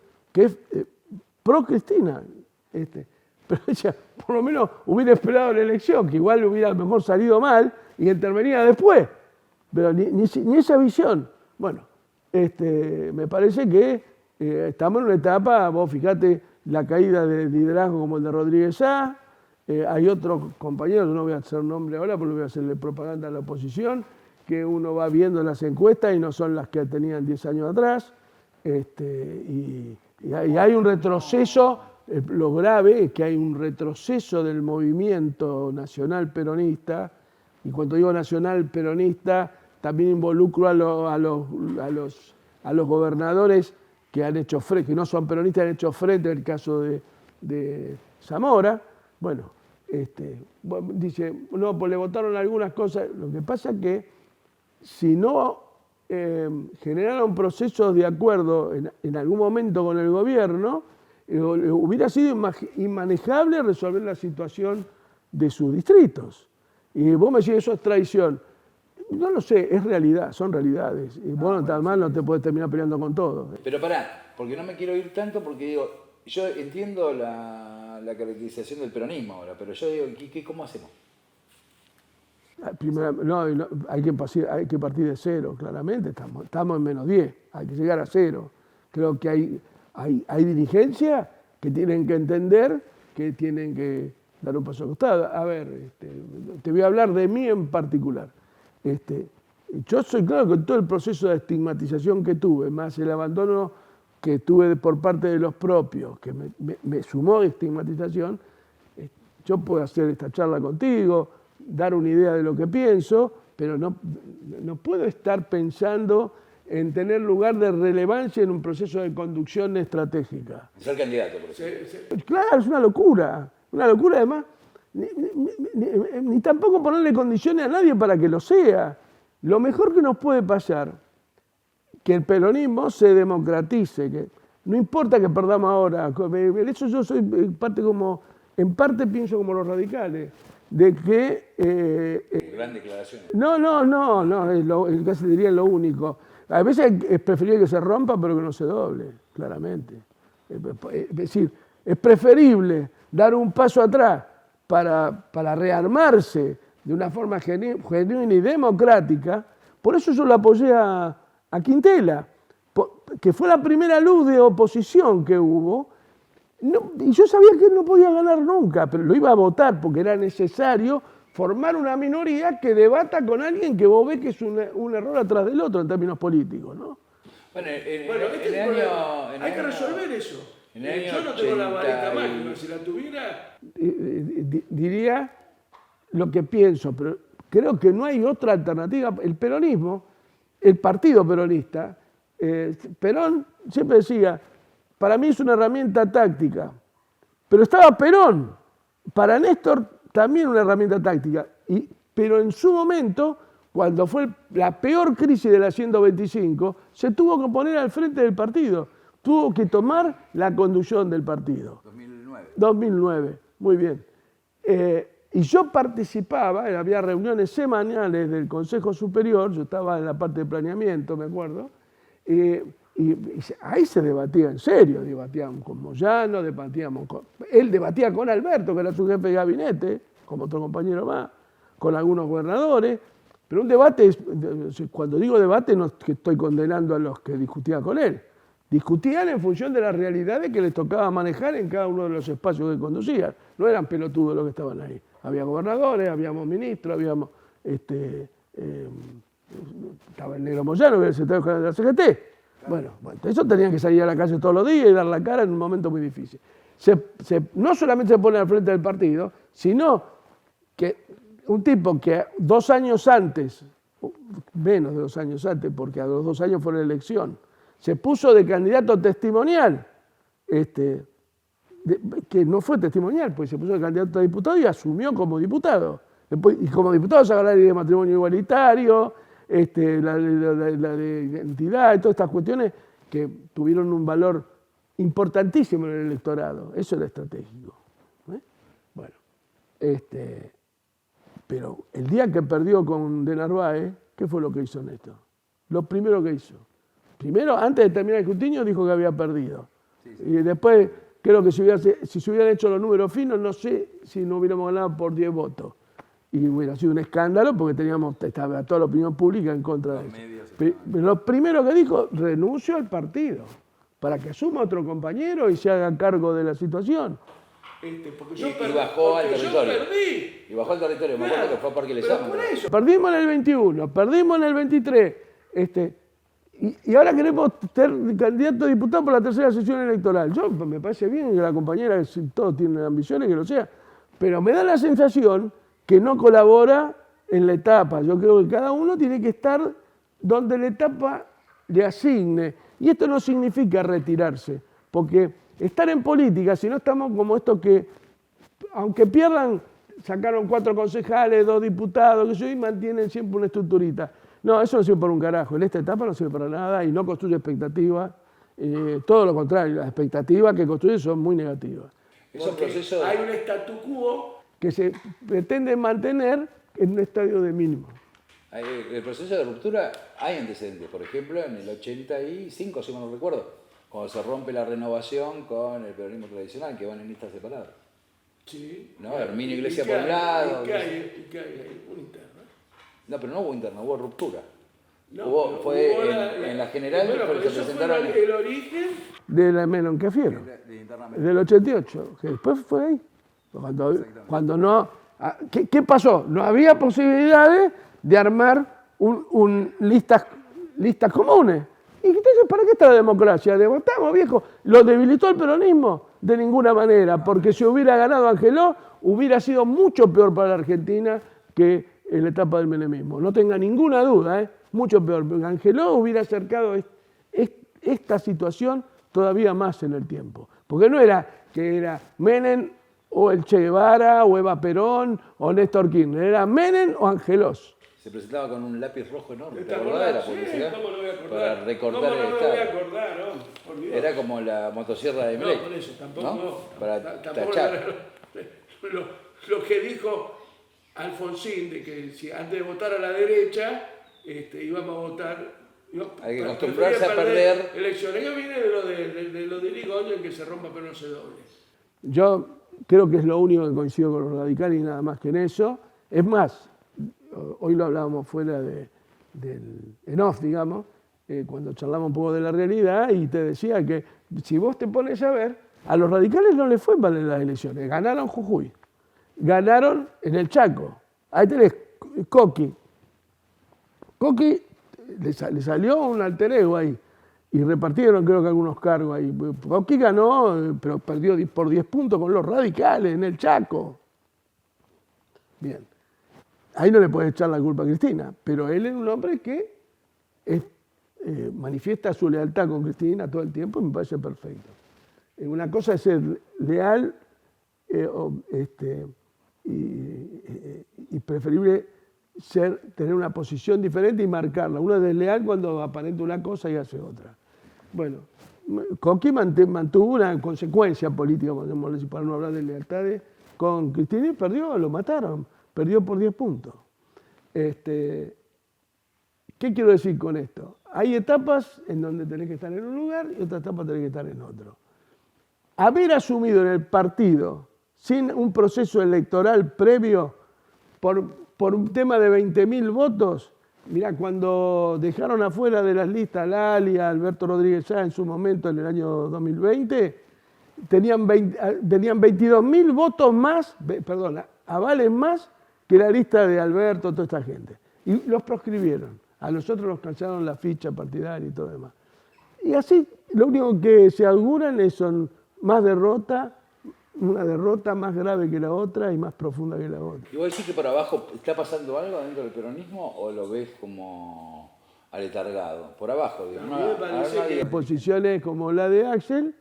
pro Cristina, pero ella por lo menos hubiera esperado la elección, que igual hubiera a lo mejor salido mal y intervenía después, pero ni esa visión. Bueno, me parece que estamos en una etapa, vos fijate la caída de liderazgo como el de Rodríguez Sá. Hay otros compañeros, no voy a hacer nombre ahora porque voy a hacerle propaganda a la oposición, que uno va viendo las encuestas y no son las que tenían 10 años atrás. Y hay un retroceso, lo grave es que hay un retroceso del movimiento nacional peronista, y cuando digo nacional peronista también involucro a los gobernadores que han hecho frente, que no son peronistas, han hecho frente en el caso de Zamora. Bueno, dice, no, pues le votaron algunas cosas. Lo que pasa es que si no generaron procesos de acuerdo en algún momento con el gobierno, hubiera sido inmanejable resolver la situación de sus distritos. Y vos me decís, eso es traición. No lo sé, es realidad, son realidades. Y vos además no te podés terminar peleando con todo. Pero pará, porque no me quiero ir tanto porque digo, yo entiendo la caracterización del peronismo ahora, pero yo digo, ¿cómo hacemos? Primero, hay que partir de cero, claramente, estamos en menos 10, hay que llegar a cero. Creo que hay dirigencias que tienen que entender que tienen que dar un paso al costado. A ver, te voy a hablar de mí en particular. Yo soy claro que todo el proceso de estigmatización que tuve, más el abandono que tuve por parte de los propios, que me sumó de estigmatización, yo puedo hacer esta charla contigo, dar una idea de lo que pienso, pero no puedo estar pensando en tener lugar de relevancia en un proceso de conducción estratégica. Ser candidato, por ejemplo. Claro, es una locura además, ni tampoco ponerle condiciones a nadie para que lo sea. Lo mejor que nos puede pasar, que el peronismo se democratice, que no importa que perdamos ahora, eso yo soy en parte pienso como los radicales, de que... Gran declaración. No, casi diría lo único. A veces es preferible que se rompa, pero que no se doble, claramente. Es decir, es preferible dar un paso atrás para rearmarse de una forma genuina y democrática. Por eso yo lo apoyé a Quintela, que fue la primera luz de oposición que hubo. No, y yo sabía que él no podía ganar nunca, pero lo iba a votar porque era necesario formar una minoría que debata con alguien que vos ves que es un error atrás del otro en términos políticos, ¿no? Bueno, hay que resolver eso. Yo no tengo la varita mágica, si la tuviera... Diría lo que pienso, pero creo que no hay otra alternativa. El peronismo, el partido peronista, Perón siempre decía, para mí es una herramienta táctica, pero estaba Perón, para Néstor también una herramienta táctica, pero en su momento, cuando fue la peor crisis de la 125, se tuvo que poner al frente del partido, tuvo que tomar la conducción del partido. 2009, muy bien. Y yo participaba, había reuniones semanales del Consejo Superior, yo estaba en la parte de planeamiento, me acuerdo, y ahí se debatía en serio, debatíamos con Moyano, él debatía con Alberto, que era su jefe de gabinete, como otro compañero más, con algunos gobernadores, pero un debate, cuando digo debate no es que estoy condenando a los que discutían con él, discutían en función de las realidades que les tocaba manejar en cada uno de los espacios que conducían, no eran pelotudos los que estaban ahí, había gobernadores, habíamos ministros, habíamos, estaba el negro Moyano, que era el secretario general de la CGT. Bueno, eso tenían que salir a la calle todos los días y dar la cara en un momento muy difícil. No solamente se pone al frente del partido, sino que un tipo que 2 años antes, menos de 2 años antes, porque a los 2 años fue la elección, se puso de candidato testimonial, que no fue testimonial, pues se puso de candidato a diputado y asumió como diputado. Después, y como diputado sacó la ley de matrimonio igualitario, la de identidad y todas estas cuestiones que tuvieron un valor importantísimo en el electorado. Eso era estratégico. Bueno, pero el día que perdió con De Narváez, ¿qué fue lo que hizo Néstor? Lo primero que hizo. Primero, antes de terminar el escrutinio, dijo que había perdido. Sí. Y después, creo que si se hubieran hecho los números finos, no sé si no hubiéramos ganado por 10 votos. Y hubiera sido un escándalo porque estaba toda la opinión pública en contra de eso. Pero lo primero que dijo, renuncio al partido para que asuma otro compañero y se haga cargo de la situación. Y bajó al territorio. Y bajó al territorio, me acuerdo que fue a Parque Lezama. Perdimos en el 21, perdimos en el 23. Y ahora queremos ser candidato a diputado por la tercera sesión electoral. Me parece bien que la compañera, si todos tienen ambiciones, que lo sea. Pero me da la sensación que no colabora en la etapa. Yo creo que cada uno tiene que estar donde la etapa le asigne. Y esto no significa retirarse, porque estar en política, si no estamos como estos que, aunque pierdan, sacaron 4 concejales, 2 diputados, que yo, y mantienen siempre una estructurita. No, eso no sirve para un carajo. En esta etapa no sirve para nada y no construye expectativas. Todo lo contrario, las expectativas que construye son muy negativas. Es un proceso... Hay un statu quo que se pretende mantener en un estadio de mínimo. El proceso de ruptura hay antecedentes. Por ejemplo, en el 85, si mal no recuerdo, cuando se rompe la renovación con el peronismo tradicional, que van en listas separadas. Sí. ¿No? Herminio Iglesias por un lado. ¿Y qué hay? Un interno. No, pero no hubo interna, hubo ruptura. No, en la general, bueno, se presentaron... Fue el origen de la Melón que Fiero, del 88, que después fue ahí. Cuando no... ¿Qué pasó? No había posibilidades de armar listas comunes. ¿Y entonces para qué está la democracia? Debatamos, viejo. ¿Lo debilitó el peronismo? De ninguna manera, porque si hubiera ganado Angeló, hubiera sido mucho peor para la Argentina que en la etapa del menemismo. No tenga ninguna duda, mucho peor. Porque Angeló hubiera acercado esta situación todavía más en el tiempo. Porque no era que era Menem o el Che Guevara o Eva Perón o Néstor Kirchner. Era Menem o Angelós. Se presentaba con un lápiz rojo enorme. ¿Te acordás de la publicidad? ¿Cómo no voy a acordar? Para recortar el Estado. ¿Cómo no me voy a acordar? No, era como la motosierra de Milei. No, por eso, tampoco. ¿No? Para tachar. Lo que dijo Alfonsín, de que si antes de votar a la derecha íbamos a votar Hay que acostumbrarse a perder. Elecciones que viene de lo de Irigoyen, que se rompa pero no se doble. Yo creo que es lo único que coincido con los radicales y nada más que en eso. Es más, hoy lo hablábamos fuera en off, digamos, cuando charlamos un poco de la realidad y te decía que si vos te pones a ver, a los radicales no les fue mal en las elecciones. Ganaron Jujuy, ganaron en el Chaco. Ahí tenés Coqui. Coqui le salió un alter ego ahí y repartieron creo que algunos cargos ahí. Coqui ganó, pero perdió por 10 puntos con los radicales en el Chaco. Bien. Ahí no le puedes echar la culpa a Cristina, pero él es un hombre que manifiesta su lealtad con Cristina todo el tiempo y me parece perfecto. Una cosa es ser leal y preferible tener una posición diferente y marcarla. Uno es desleal cuando aparenta una cosa y hace otra. Bueno, Coqui mantuvo una consecuencia política, podemos decir, para no hablar de lealtades, con Cristina y perdió, lo mataron, perdió por 10 puntos. ¿Qué quiero decir con esto? Hay etapas en donde tenés que estar en un lugar y otras etapas tenés que estar en otro. Haber asumido en el partido, sin un proceso electoral previo, por un tema de 20.000 votos, mirá, cuando dejaron afuera de las listas a Lali, a Alberto Rodríguez Sá en su momento, en el año 2020, tenían 22.000 votos más, perdón, avales más que la lista de Alberto, toda esta gente. Y los proscribieron. A nosotros nos cansaron la ficha partidaria y todo demás. Y así, lo único que se auguran son más derrotas, una derrota más grave que la otra y más profunda que la otra. ¿Y vos decís que por abajo está pasando algo dentro del peronismo o lo ves como aletargado? Por abajo, digo. A mí me parece que posiciones como la de Axel,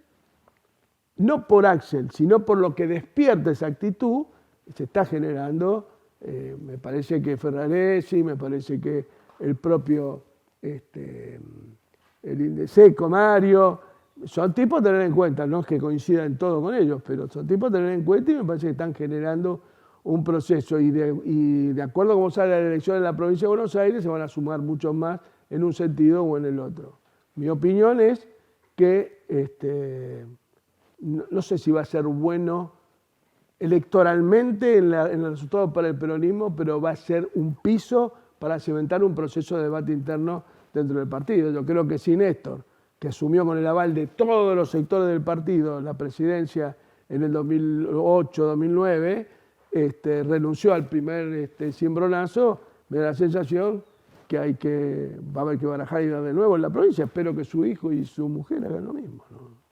no por Axel, sino por lo que despierta esa actitud, se está generando, me parece que Ferraresi, me parece que el propio el Indeseco, Mario, son tipos a tener en cuenta, no es que coincidan todo con ellos, pero son tipos a tener en cuenta y me parece que están generando un proceso y de acuerdo a cómo sale la elección en la provincia de Buenos Aires se van a sumar muchos más en un sentido o en el otro. Mi opinión es que no sé si va a ser bueno electoralmente en el resultado para el peronismo, pero va a ser un piso para cimentar un proceso de debate interno dentro del partido. Yo creo que si Néstor, que asumió con el aval de todos los sectores del partido la presidencia en el 2008-2009, renunció al primer cimbronazo, me da la sensación que va a haber que barajar y dar de nuevo en la provincia. Espero que su hijo y su mujer hagan lo mismo, ¿no?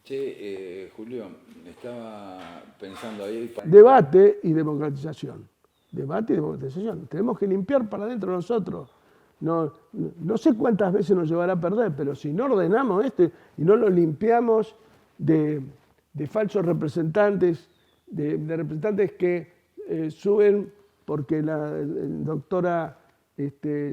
Che, Julio, estaba pensando ahí... Debate y democratización. Debate y democratización. Tenemos que limpiar para adentro nosotros. No sé cuántas veces nos llevará a perder, pero si no ordenamos y no lo limpiamos de falsos representantes, de representantes que suben porque la doctora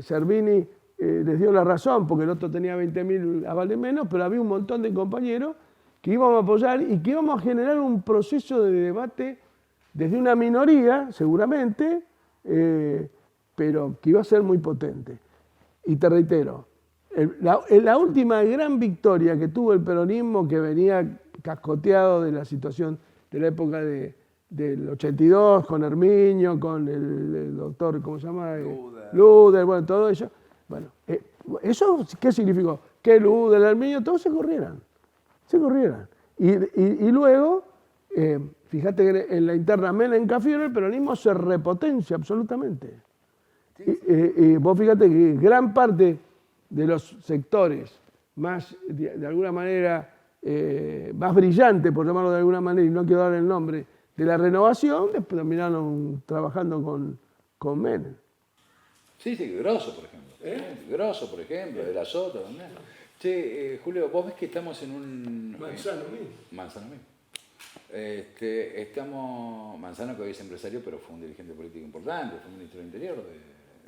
Servini les dio la razón, porque el otro tenía 20.000 avales menos, pero había un montón de compañeros que íbamos a apoyar y que íbamos a generar un proceso de debate desde una minoría, seguramente, pero que iba a ser muy potente. Y te reitero, la última gran victoria que tuvo el peronismo, que venía cascoteado de la situación de la época del 82, con Herminio, con el doctor, ¿cómo se llama? Luder, bueno, todo eso. Bueno, ¿eso qué significó? Que Luder, Herminio, todos se corrieran. Y luego, fíjate que en la interna Menem-Cafiero el peronismo se repotencia absolutamente. Y vos fíjate que gran parte de los sectores más, de alguna manera, más brillantes, por llamarlo de alguna manera, y no quiero dar el nombre, de la renovación, después terminaron trabajando con Menem. Sí, Grosso, por ejemplo. Grosso, por ejemplo, de la Sota también. Che, Julio, vos ves que estamos en un... Manzano mismo. Manzano, que hoy es empresario, pero fue un dirigente político importante, fue ministro del Interior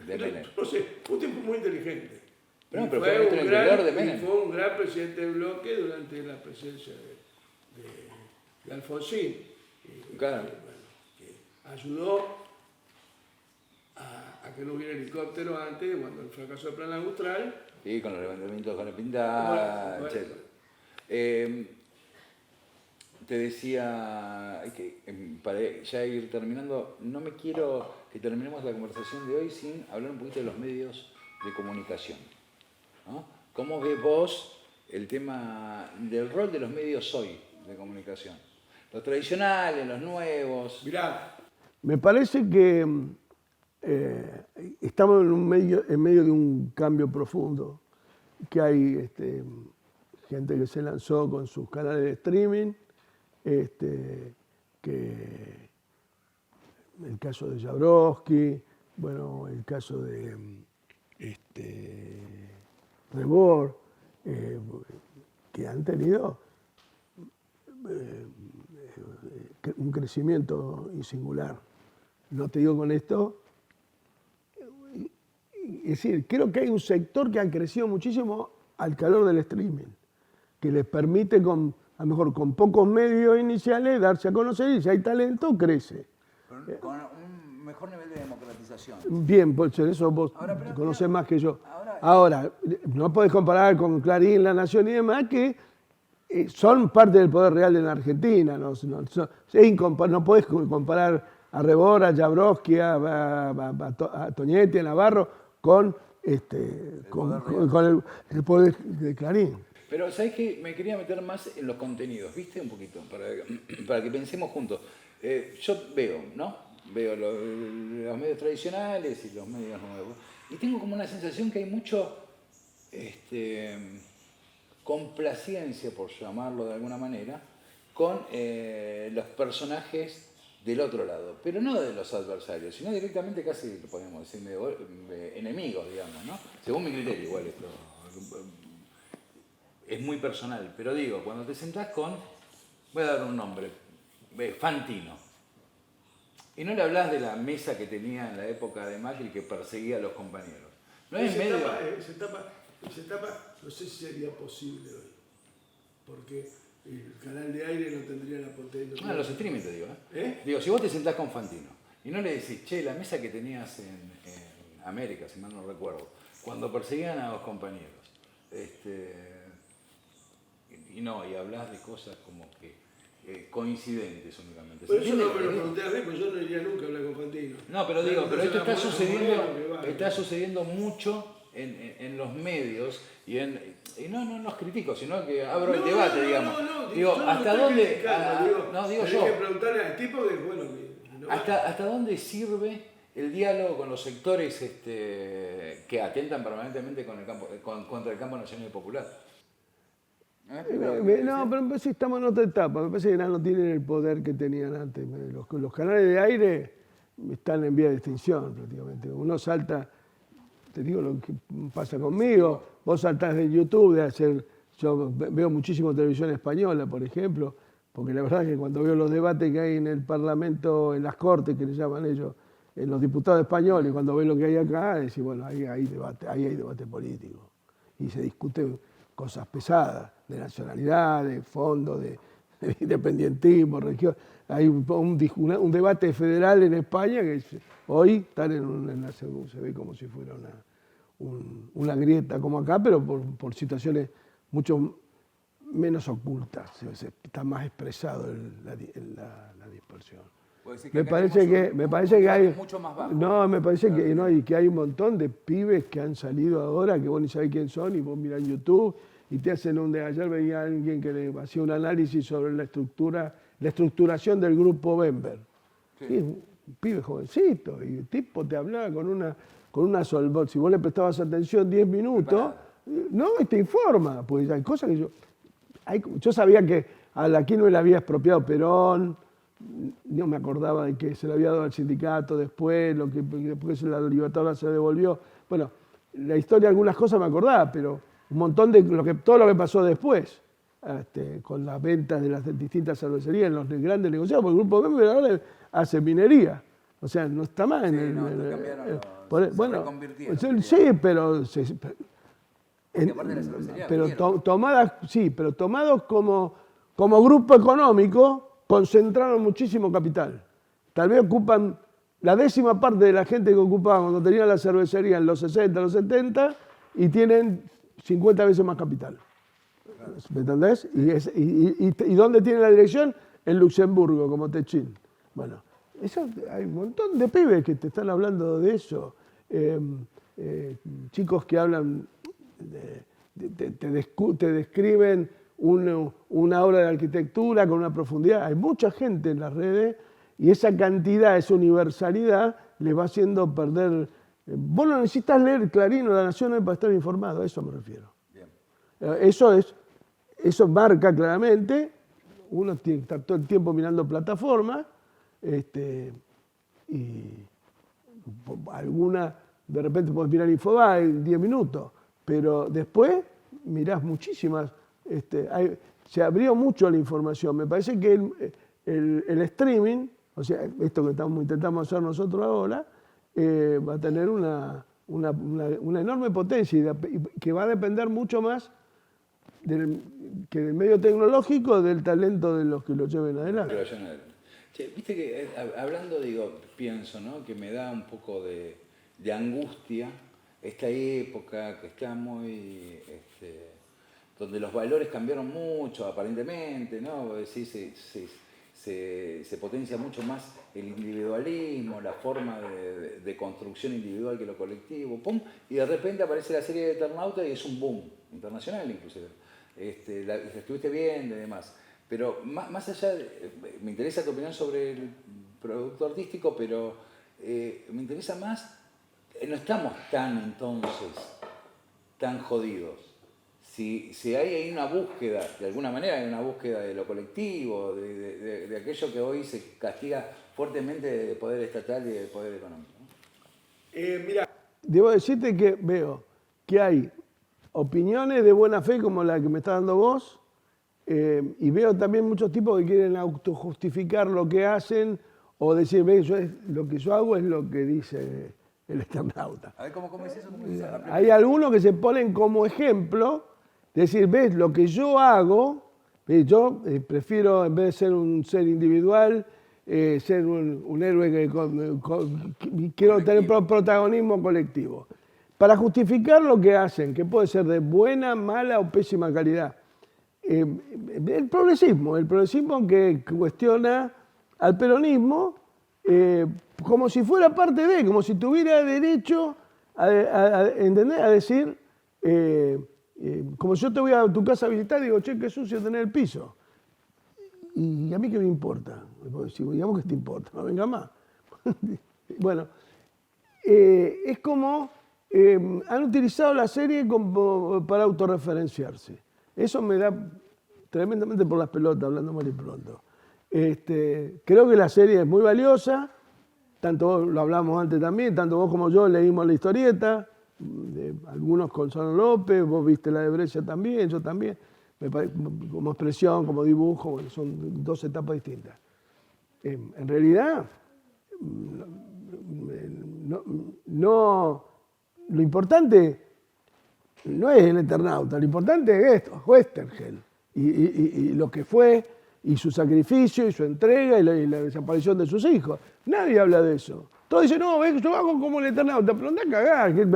de Menem. No sé, fue un tipo muy inteligente. Pero fue ministro del Interior de Menem. Fue un gran presidente del bloque durante la presidencia de Alfonsín. Claro. Que ayudó a que no hubiera helicóptero antes, cuando el fracaso del plan Austral, Y con los levantamientos con la pintada, Bueno, etc. Te decía, para ya ir terminando, no me quiero que terminemos la conversación de hoy sin hablar un poquito de los medios de comunicación, ¿no? ¿Cómo ves vos el tema del rol de los medios hoy de comunicación? Los tradicionales, los nuevos. Mirá, me parece que estamos en medio de un cambio profundo, que hay gente que se lanzó con sus canales de streaming, que el caso de Jabrowski, bueno, el caso de Rebord, que han tenido un crecimiento singular. No te digo con esto, es decir, creo que hay un sector que ha crecido muchísimo al calor del streaming, que les permite a lo mejor con pocos medios iniciales darse a conocer y si hay talento crece. Con un mejor nivel de democratización. Bien, pues eso vos conocés más que yo. Ahora, no podés comparar con Clarín, La Nación y demás, que son parte del poder real de la Argentina. No podés comparar a Rebord, a Jabrowski, a Toñetti, a Navarro con el poder de Clarín. Pero, ¿sabés qué? Me quería meter más en los contenidos, ¿viste? Un poquito, para que pensemos juntos. Yo veo, ¿no? Veo los medios tradicionales y los medios nuevos. Y tengo como una sensación que hay mucho complacencia, por llamarlo de alguna manera, con los personajes del otro lado. Pero no de los adversarios, sino directamente casi, podemos decir, de enemigos, digamos, ¿no? Según mi criterio, igual esto es muy personal. Pero digo, cuando te sentás con, voy a dar un nombre, Fantino. Y no le hablas de la mesa que tenía en la época de Macri que perseguía a los compañeros. No es medio. Esa etapa no sé si sería posible hoy, porque el canal de aire no tendría la potencia. Los streaming te digo, Digo, si vos te sentás con Fantino y no le decís, che, la mesa que tenías en América, si mal no recuerdo, cuando perseguían a los compañeros, y hablas de cosas como que coincidentes únicamente. Pero eso no me lo pregunté a mí, pues yo no iría nunca a hablar con Fantino. No, pero digo, pero esto está sucediendo mucho en los medios y no los critico, sino que abro el debate, digamos. Digo, ¿hasta dónde? Digo yo. Hay que preguntarle al tipo que, bueno, ¿Hasta dónde sirve el diálogo con los sectores que atentan permanentemente contra el campo nacional y popular? No, pero sí estamos en otra etapa. Me parece que no tienen el poder que tenían antes. Los canales de aire están en vía de extinción prácticamente. Uno salta, te digo lo que pasa conmigo, vos saltás de YouTube, yo veo muchísimo televisión española, por ejemplo, porque la verdad es que cuando veo los debates que hay en el Parlamento, en las Cortes, que le llaman ellos, en los diputados españoles, cuando veo lo que hay acá, decís, bueno, ahí hay debate político. Y se discuten cosas pesadas, de nacionalidad, de fondo, de independentismo, región. Hay un debate federal en España que hoy están se ve como si fuera una grieta como acá, pero por situaciones mucho menos ocultas, está más expresado la dispersión. Me parece que hay mucho más bajo. No, me parece que hay un montón de pibes que han salido ahora que vos ni sabés quién son y vos mirás en YouTube y te hacen ayer veía a alguien que le hacía un análisis sobre la estructuración del grupo Bember. Sí, un pibe jovencito y el tipo te hablaba con una solvoz. Si vos le prestabas atención 10 minutos, y te informa, pues hay cosas que yo sabía que a la Kirchner le había expropiado Perón. No me acordaba de que se le había dado al sindicato después, después la Libertadora se devolvió. Bueno, la historia, algunas cosas me acordaba, pero un montón de todo lo que pasó después, con las ventas de las distintas cervecerías en los grandes negociados, porque el Grupo Bember ahora hace minería. O sea, no está mal. Sí, pero tomados como grupo económico, concentraron muchísimo capital. Tal vez ocupan la 10ª parte de la gente que ocupaba cuando tenían la cervecería en los 60, los 70, y tienen 50 veces más capital. ¿Me entendés? ¿Y dónde tiene la dirección? En Luxemburgo, como Techin. Bueno, eso, hay un montón de pibes que te están hablando de eso. Chicos que hablan, te describen una obra de arquitectura con una profundidad. Hay mucha gente en las redes y esa cantidad, esa universalidad, les va haciendo perder. Vos no necesitas leer Clarín o La Nación para estar informado, a eso me refiero. Bien. Eso marca claramente, uno tiene que estar todo el tiempo mirando plataformas, y alguna, de repente podés mirar Infobae en 10 minutos, pero después mirás muchísimas. Se abrió mucho la información. Me parece que el streaming, o sea, esto que intentamos hacer nosotros ahora, va a tener una enorme potencia y que va a depender mucho más que del medio tecnológico, del talento de los que lo lleven adelante. Che, viste que hablando, pienso, ¿no? Que me da un poco de angustia esta época que está muy, donde los valores cambiaron mucho, aparentemente, ¿no? Se potencia mucho más el individualismo, la forma de construcción individual que lo colectivo, ¡pum! Y de repente aparece la serie de Eternauta y es un boom, internacional inclusive. La estuviste viendo y demás. Pero más allá, me interesa tu opinión sobre el producto artístico, pero me interesa más, no estamos tan jodidos. Si hay ahí una búsqueda, de alguna manera hay una búsqueda de lo colectivo, de aquello que hoy se castiga fuertemente de poder estatal y de poder económico. Mira, debo decirte que veo que hay opiniones de buena fe como la que me está dando vos, y veo también muchos tipos que quieren autojustificar lo que hacen o decir, ve, lo que yo hago es lo que dice el Eternauta. A ver, ¿cómo es eso? Hay algunos que se ponen como ejemplo, decir, ves, lo que yo hago, yo prefiero, en vez de ser un ser individual, ser un héroe que quiero tener protagonismo colectivo. Para justificar lo que hacen, que puede ser de buena, mala o pésima calidad. El progresismo que cuestiona al peronismo como si fuera parte de, como si tuviera derecho a decir, como yo te voy a tu casa a visitar y digo, che, qué sucio tener el piso. ¿Y a mí qué me importa? Digamos que te importa, no venga más. Bueno, es como han utilizado la serie para autorreferenciarse. Eso me da tremendamente por las pelotas, hablando mal y pronto. Creo que la serie es muy valiosa, tanto vos, lo hablamos antes también, tanto vos como yo leímos la historieta, algunos con Solano López, vos viste la de Brescia también, yo también, como expresión, como dibujo, bueno, son dos etapas distintas. En realidad, lo importante no es el Eternauta, lo importante es esto, Oesterheld, y lo que fue, y su sacrificio, y su entrega, y la desaparición de sus hijos. Nadie habla de eso. Todos dicen, no, yo hago como el Eternauta, pero anda a cagar. ¿Quién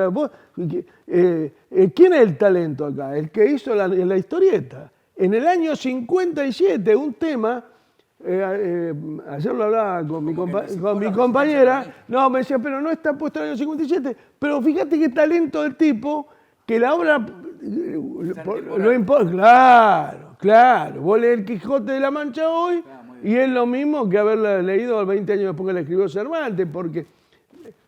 es el talento acá? El que hizo la historieta. En el año 57, un tema, ayer lo hablaba con mi compañera, no, me decía, pero no está puesto en el año 57, pero fíjate qué talento del tipo, que la obra lo importa. Claro. Vos lees el Quijote de la Mancha hoy y es lo mismo que haberla leído 20 años después que la escribió Cervantes, porque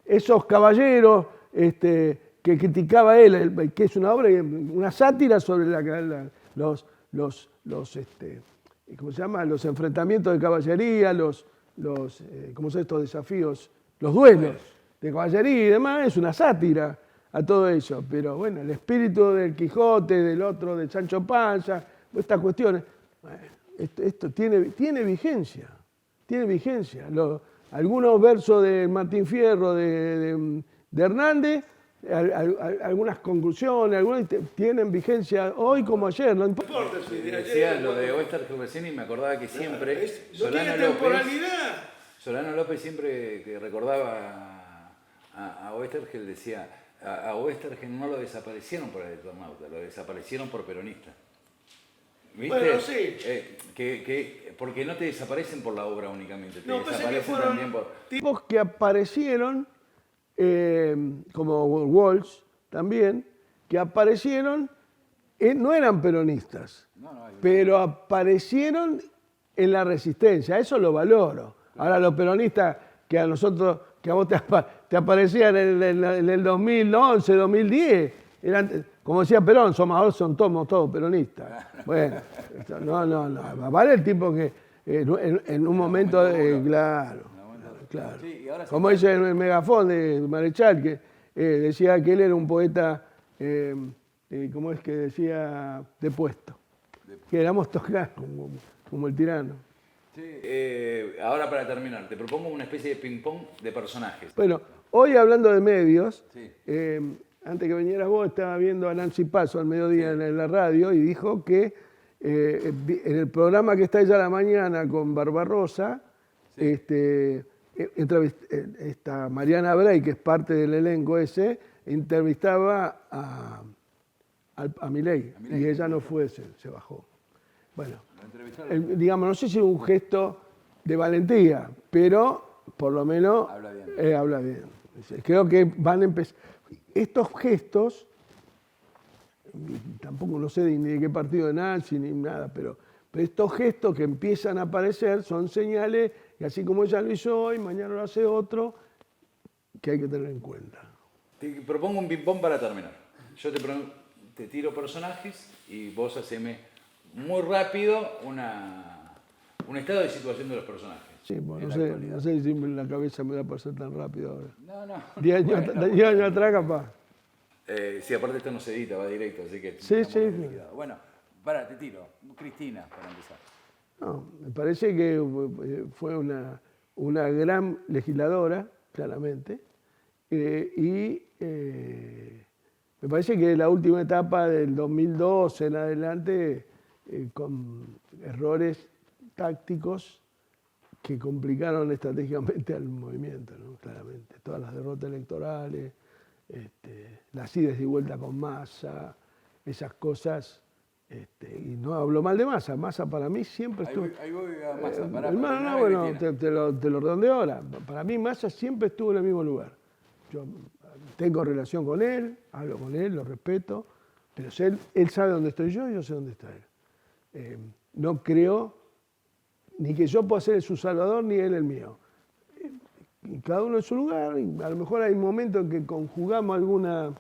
esos caballeros que criticaba él, que es una obra, una sátira sobre ¿cómo se llama? Los enfrentamientos de caballería, ¿cómo son estos desafíos? Los duelos de caballería y demás, es una sátira a todo eso. Pero bueno, el espíritu del Quijote, del otro, de Sancho Panza, estas cuestiones, esto tiene vigencia, algunos versos de Martín Fierro, de Hernández, algunas conclusiones, tienen vigencia hoy como ayer, no importa si de ayer. Decía lo de Oesterheld recién y me acordaba que siempre Solano López siempre que recordaba a Oesterheld decía, A Oestergen no lo desaparecieron por el Eternauta, lo desaparecieron por peronista. ¿Viste? Bueno, sí. Porque no te desaparecen por la obra únicamente, te No, pensé que desaparecen fueron también por... tipos que aparecieron, como Walsh también, que aparecieron, no eran peronistas, pero aparecieron en la resistencia, eso lo valoro. Ahora los peronistas que a nosotros, que a vos te aparecían en el 2011, 2010, eran, como decía Perón, somos todos peronistas. Bueno, no, vale el tipo que en un momento, claro. Sí, y ahora sí, Como dice el megafón de Marechal, que decía que él era un poeta, ¿cómo es que decía? Depuesto. Que éramos tocar como el tirano. sí, ahora para terminar, te propongo una especie de ping-pong de personajes. Bueno, hoy hablando de medios, Sí. antes que vinieras vos, estaba viendo a Nancy Paso al mediodía en la radio y dijo que en el programa que está ella a la mañana con Barbarosa, esta Mariana Bray, que es parte del elenco ese, entrevistaba a Milei y ella no fue, se bajó. Bueno, digamos, no sé si es un gesto de valentía, pero por lo menos habla bien. Creo que van a empezar. Estos gestos, tampoco no sé ni de qué partido de Nancy ni nada, pero estos gestos que empiezan a aparecer son señales, y así como ella lo hizo hoy, mañana lo hace otro, que hay que tener en cuenta. Te propongo un ping-pong para terminar. Yo te tiro personajes y vos haceme muy rápido un estado de situación de los personajes. Sí, bueno, no sé si la cabeza me da para ser tan rápido ahora. No. 10 años atrás, capaz. Sí, aparte esto no se edita, va directo, así que... Sí. Bueno, te tiro. Cristina, para empezar. No, me parece que fue una gran legisladora, claramente, y me parece que la última etapa del 2012 en adelante, con errores tácticos que complicaron estratégicamente al movimiento, ¿no? Claramente. Todas las derrotas electorales, las idas y vueltas con Massa, esas cosas. Y no hablo mal de Massa. Massa para mí siempre estuvo... Ahí voy a Massa. Bueno, te lo redondeo ahora. Para mí Massa siempre estuvo en el mismo lugar. Yo tengo relación con él, hablo con él, lo respeto, pero él sabe dónde estoy yo y yo sé dónde está él. No creo ni que yo pueda ser su salvador ni él el mío. Y cada uno en su lugar, y a lo mejor hay momentos en que conjugamos alguna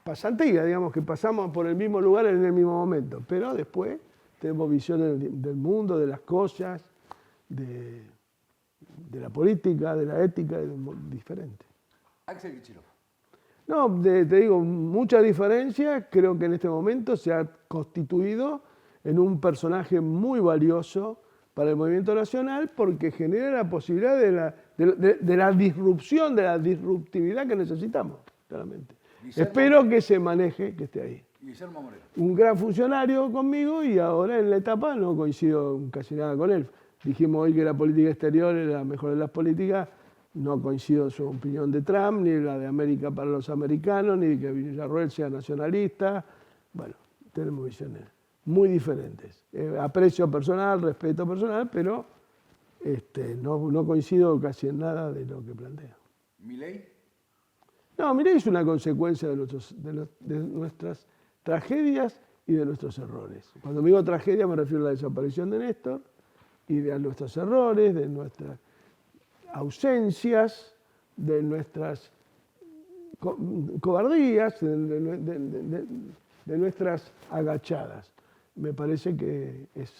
pasantía, digamos, que pasamos por el mismo lugar en el mismo momento, pero después tenemos visiones del mundo, de las cosas, de la política, de la ética, diferentes. Axel Kicillof. No, te digo, mucha diferencia. Creo que en este momento se ha constituido en un personaje muy valioso para el movimiento nacional porque genera la posibilidad de la disrupción, de la disruptividad que necesitamos, claramente. Espero que se maneje, que esté ahí. Guillermo Moreno. Un gran funcionario conmigo y ahora en la etapa no coincido casi nada con él. Dijimos hoy que la política exterior era la mejor de las políticas. No coincido en su opinión de Trump, ni la de América para los americanos, ni de que Villarroel sea nacionalista. Bueno, tenemos visiones muy diferentes. Aprecio personal, respeto personal, pero no coincido casi en nada de lo que plantea. ¿Milei? No, Milei es una consecuencia de nuestras tragedias y de nuestros errores. Cuando digo tragedia me refiero a la desaparición de Néstor y de nuestros errores, de nuestras ausencias, de nuestras cobardías, de nuestras agachadas. Me parece que es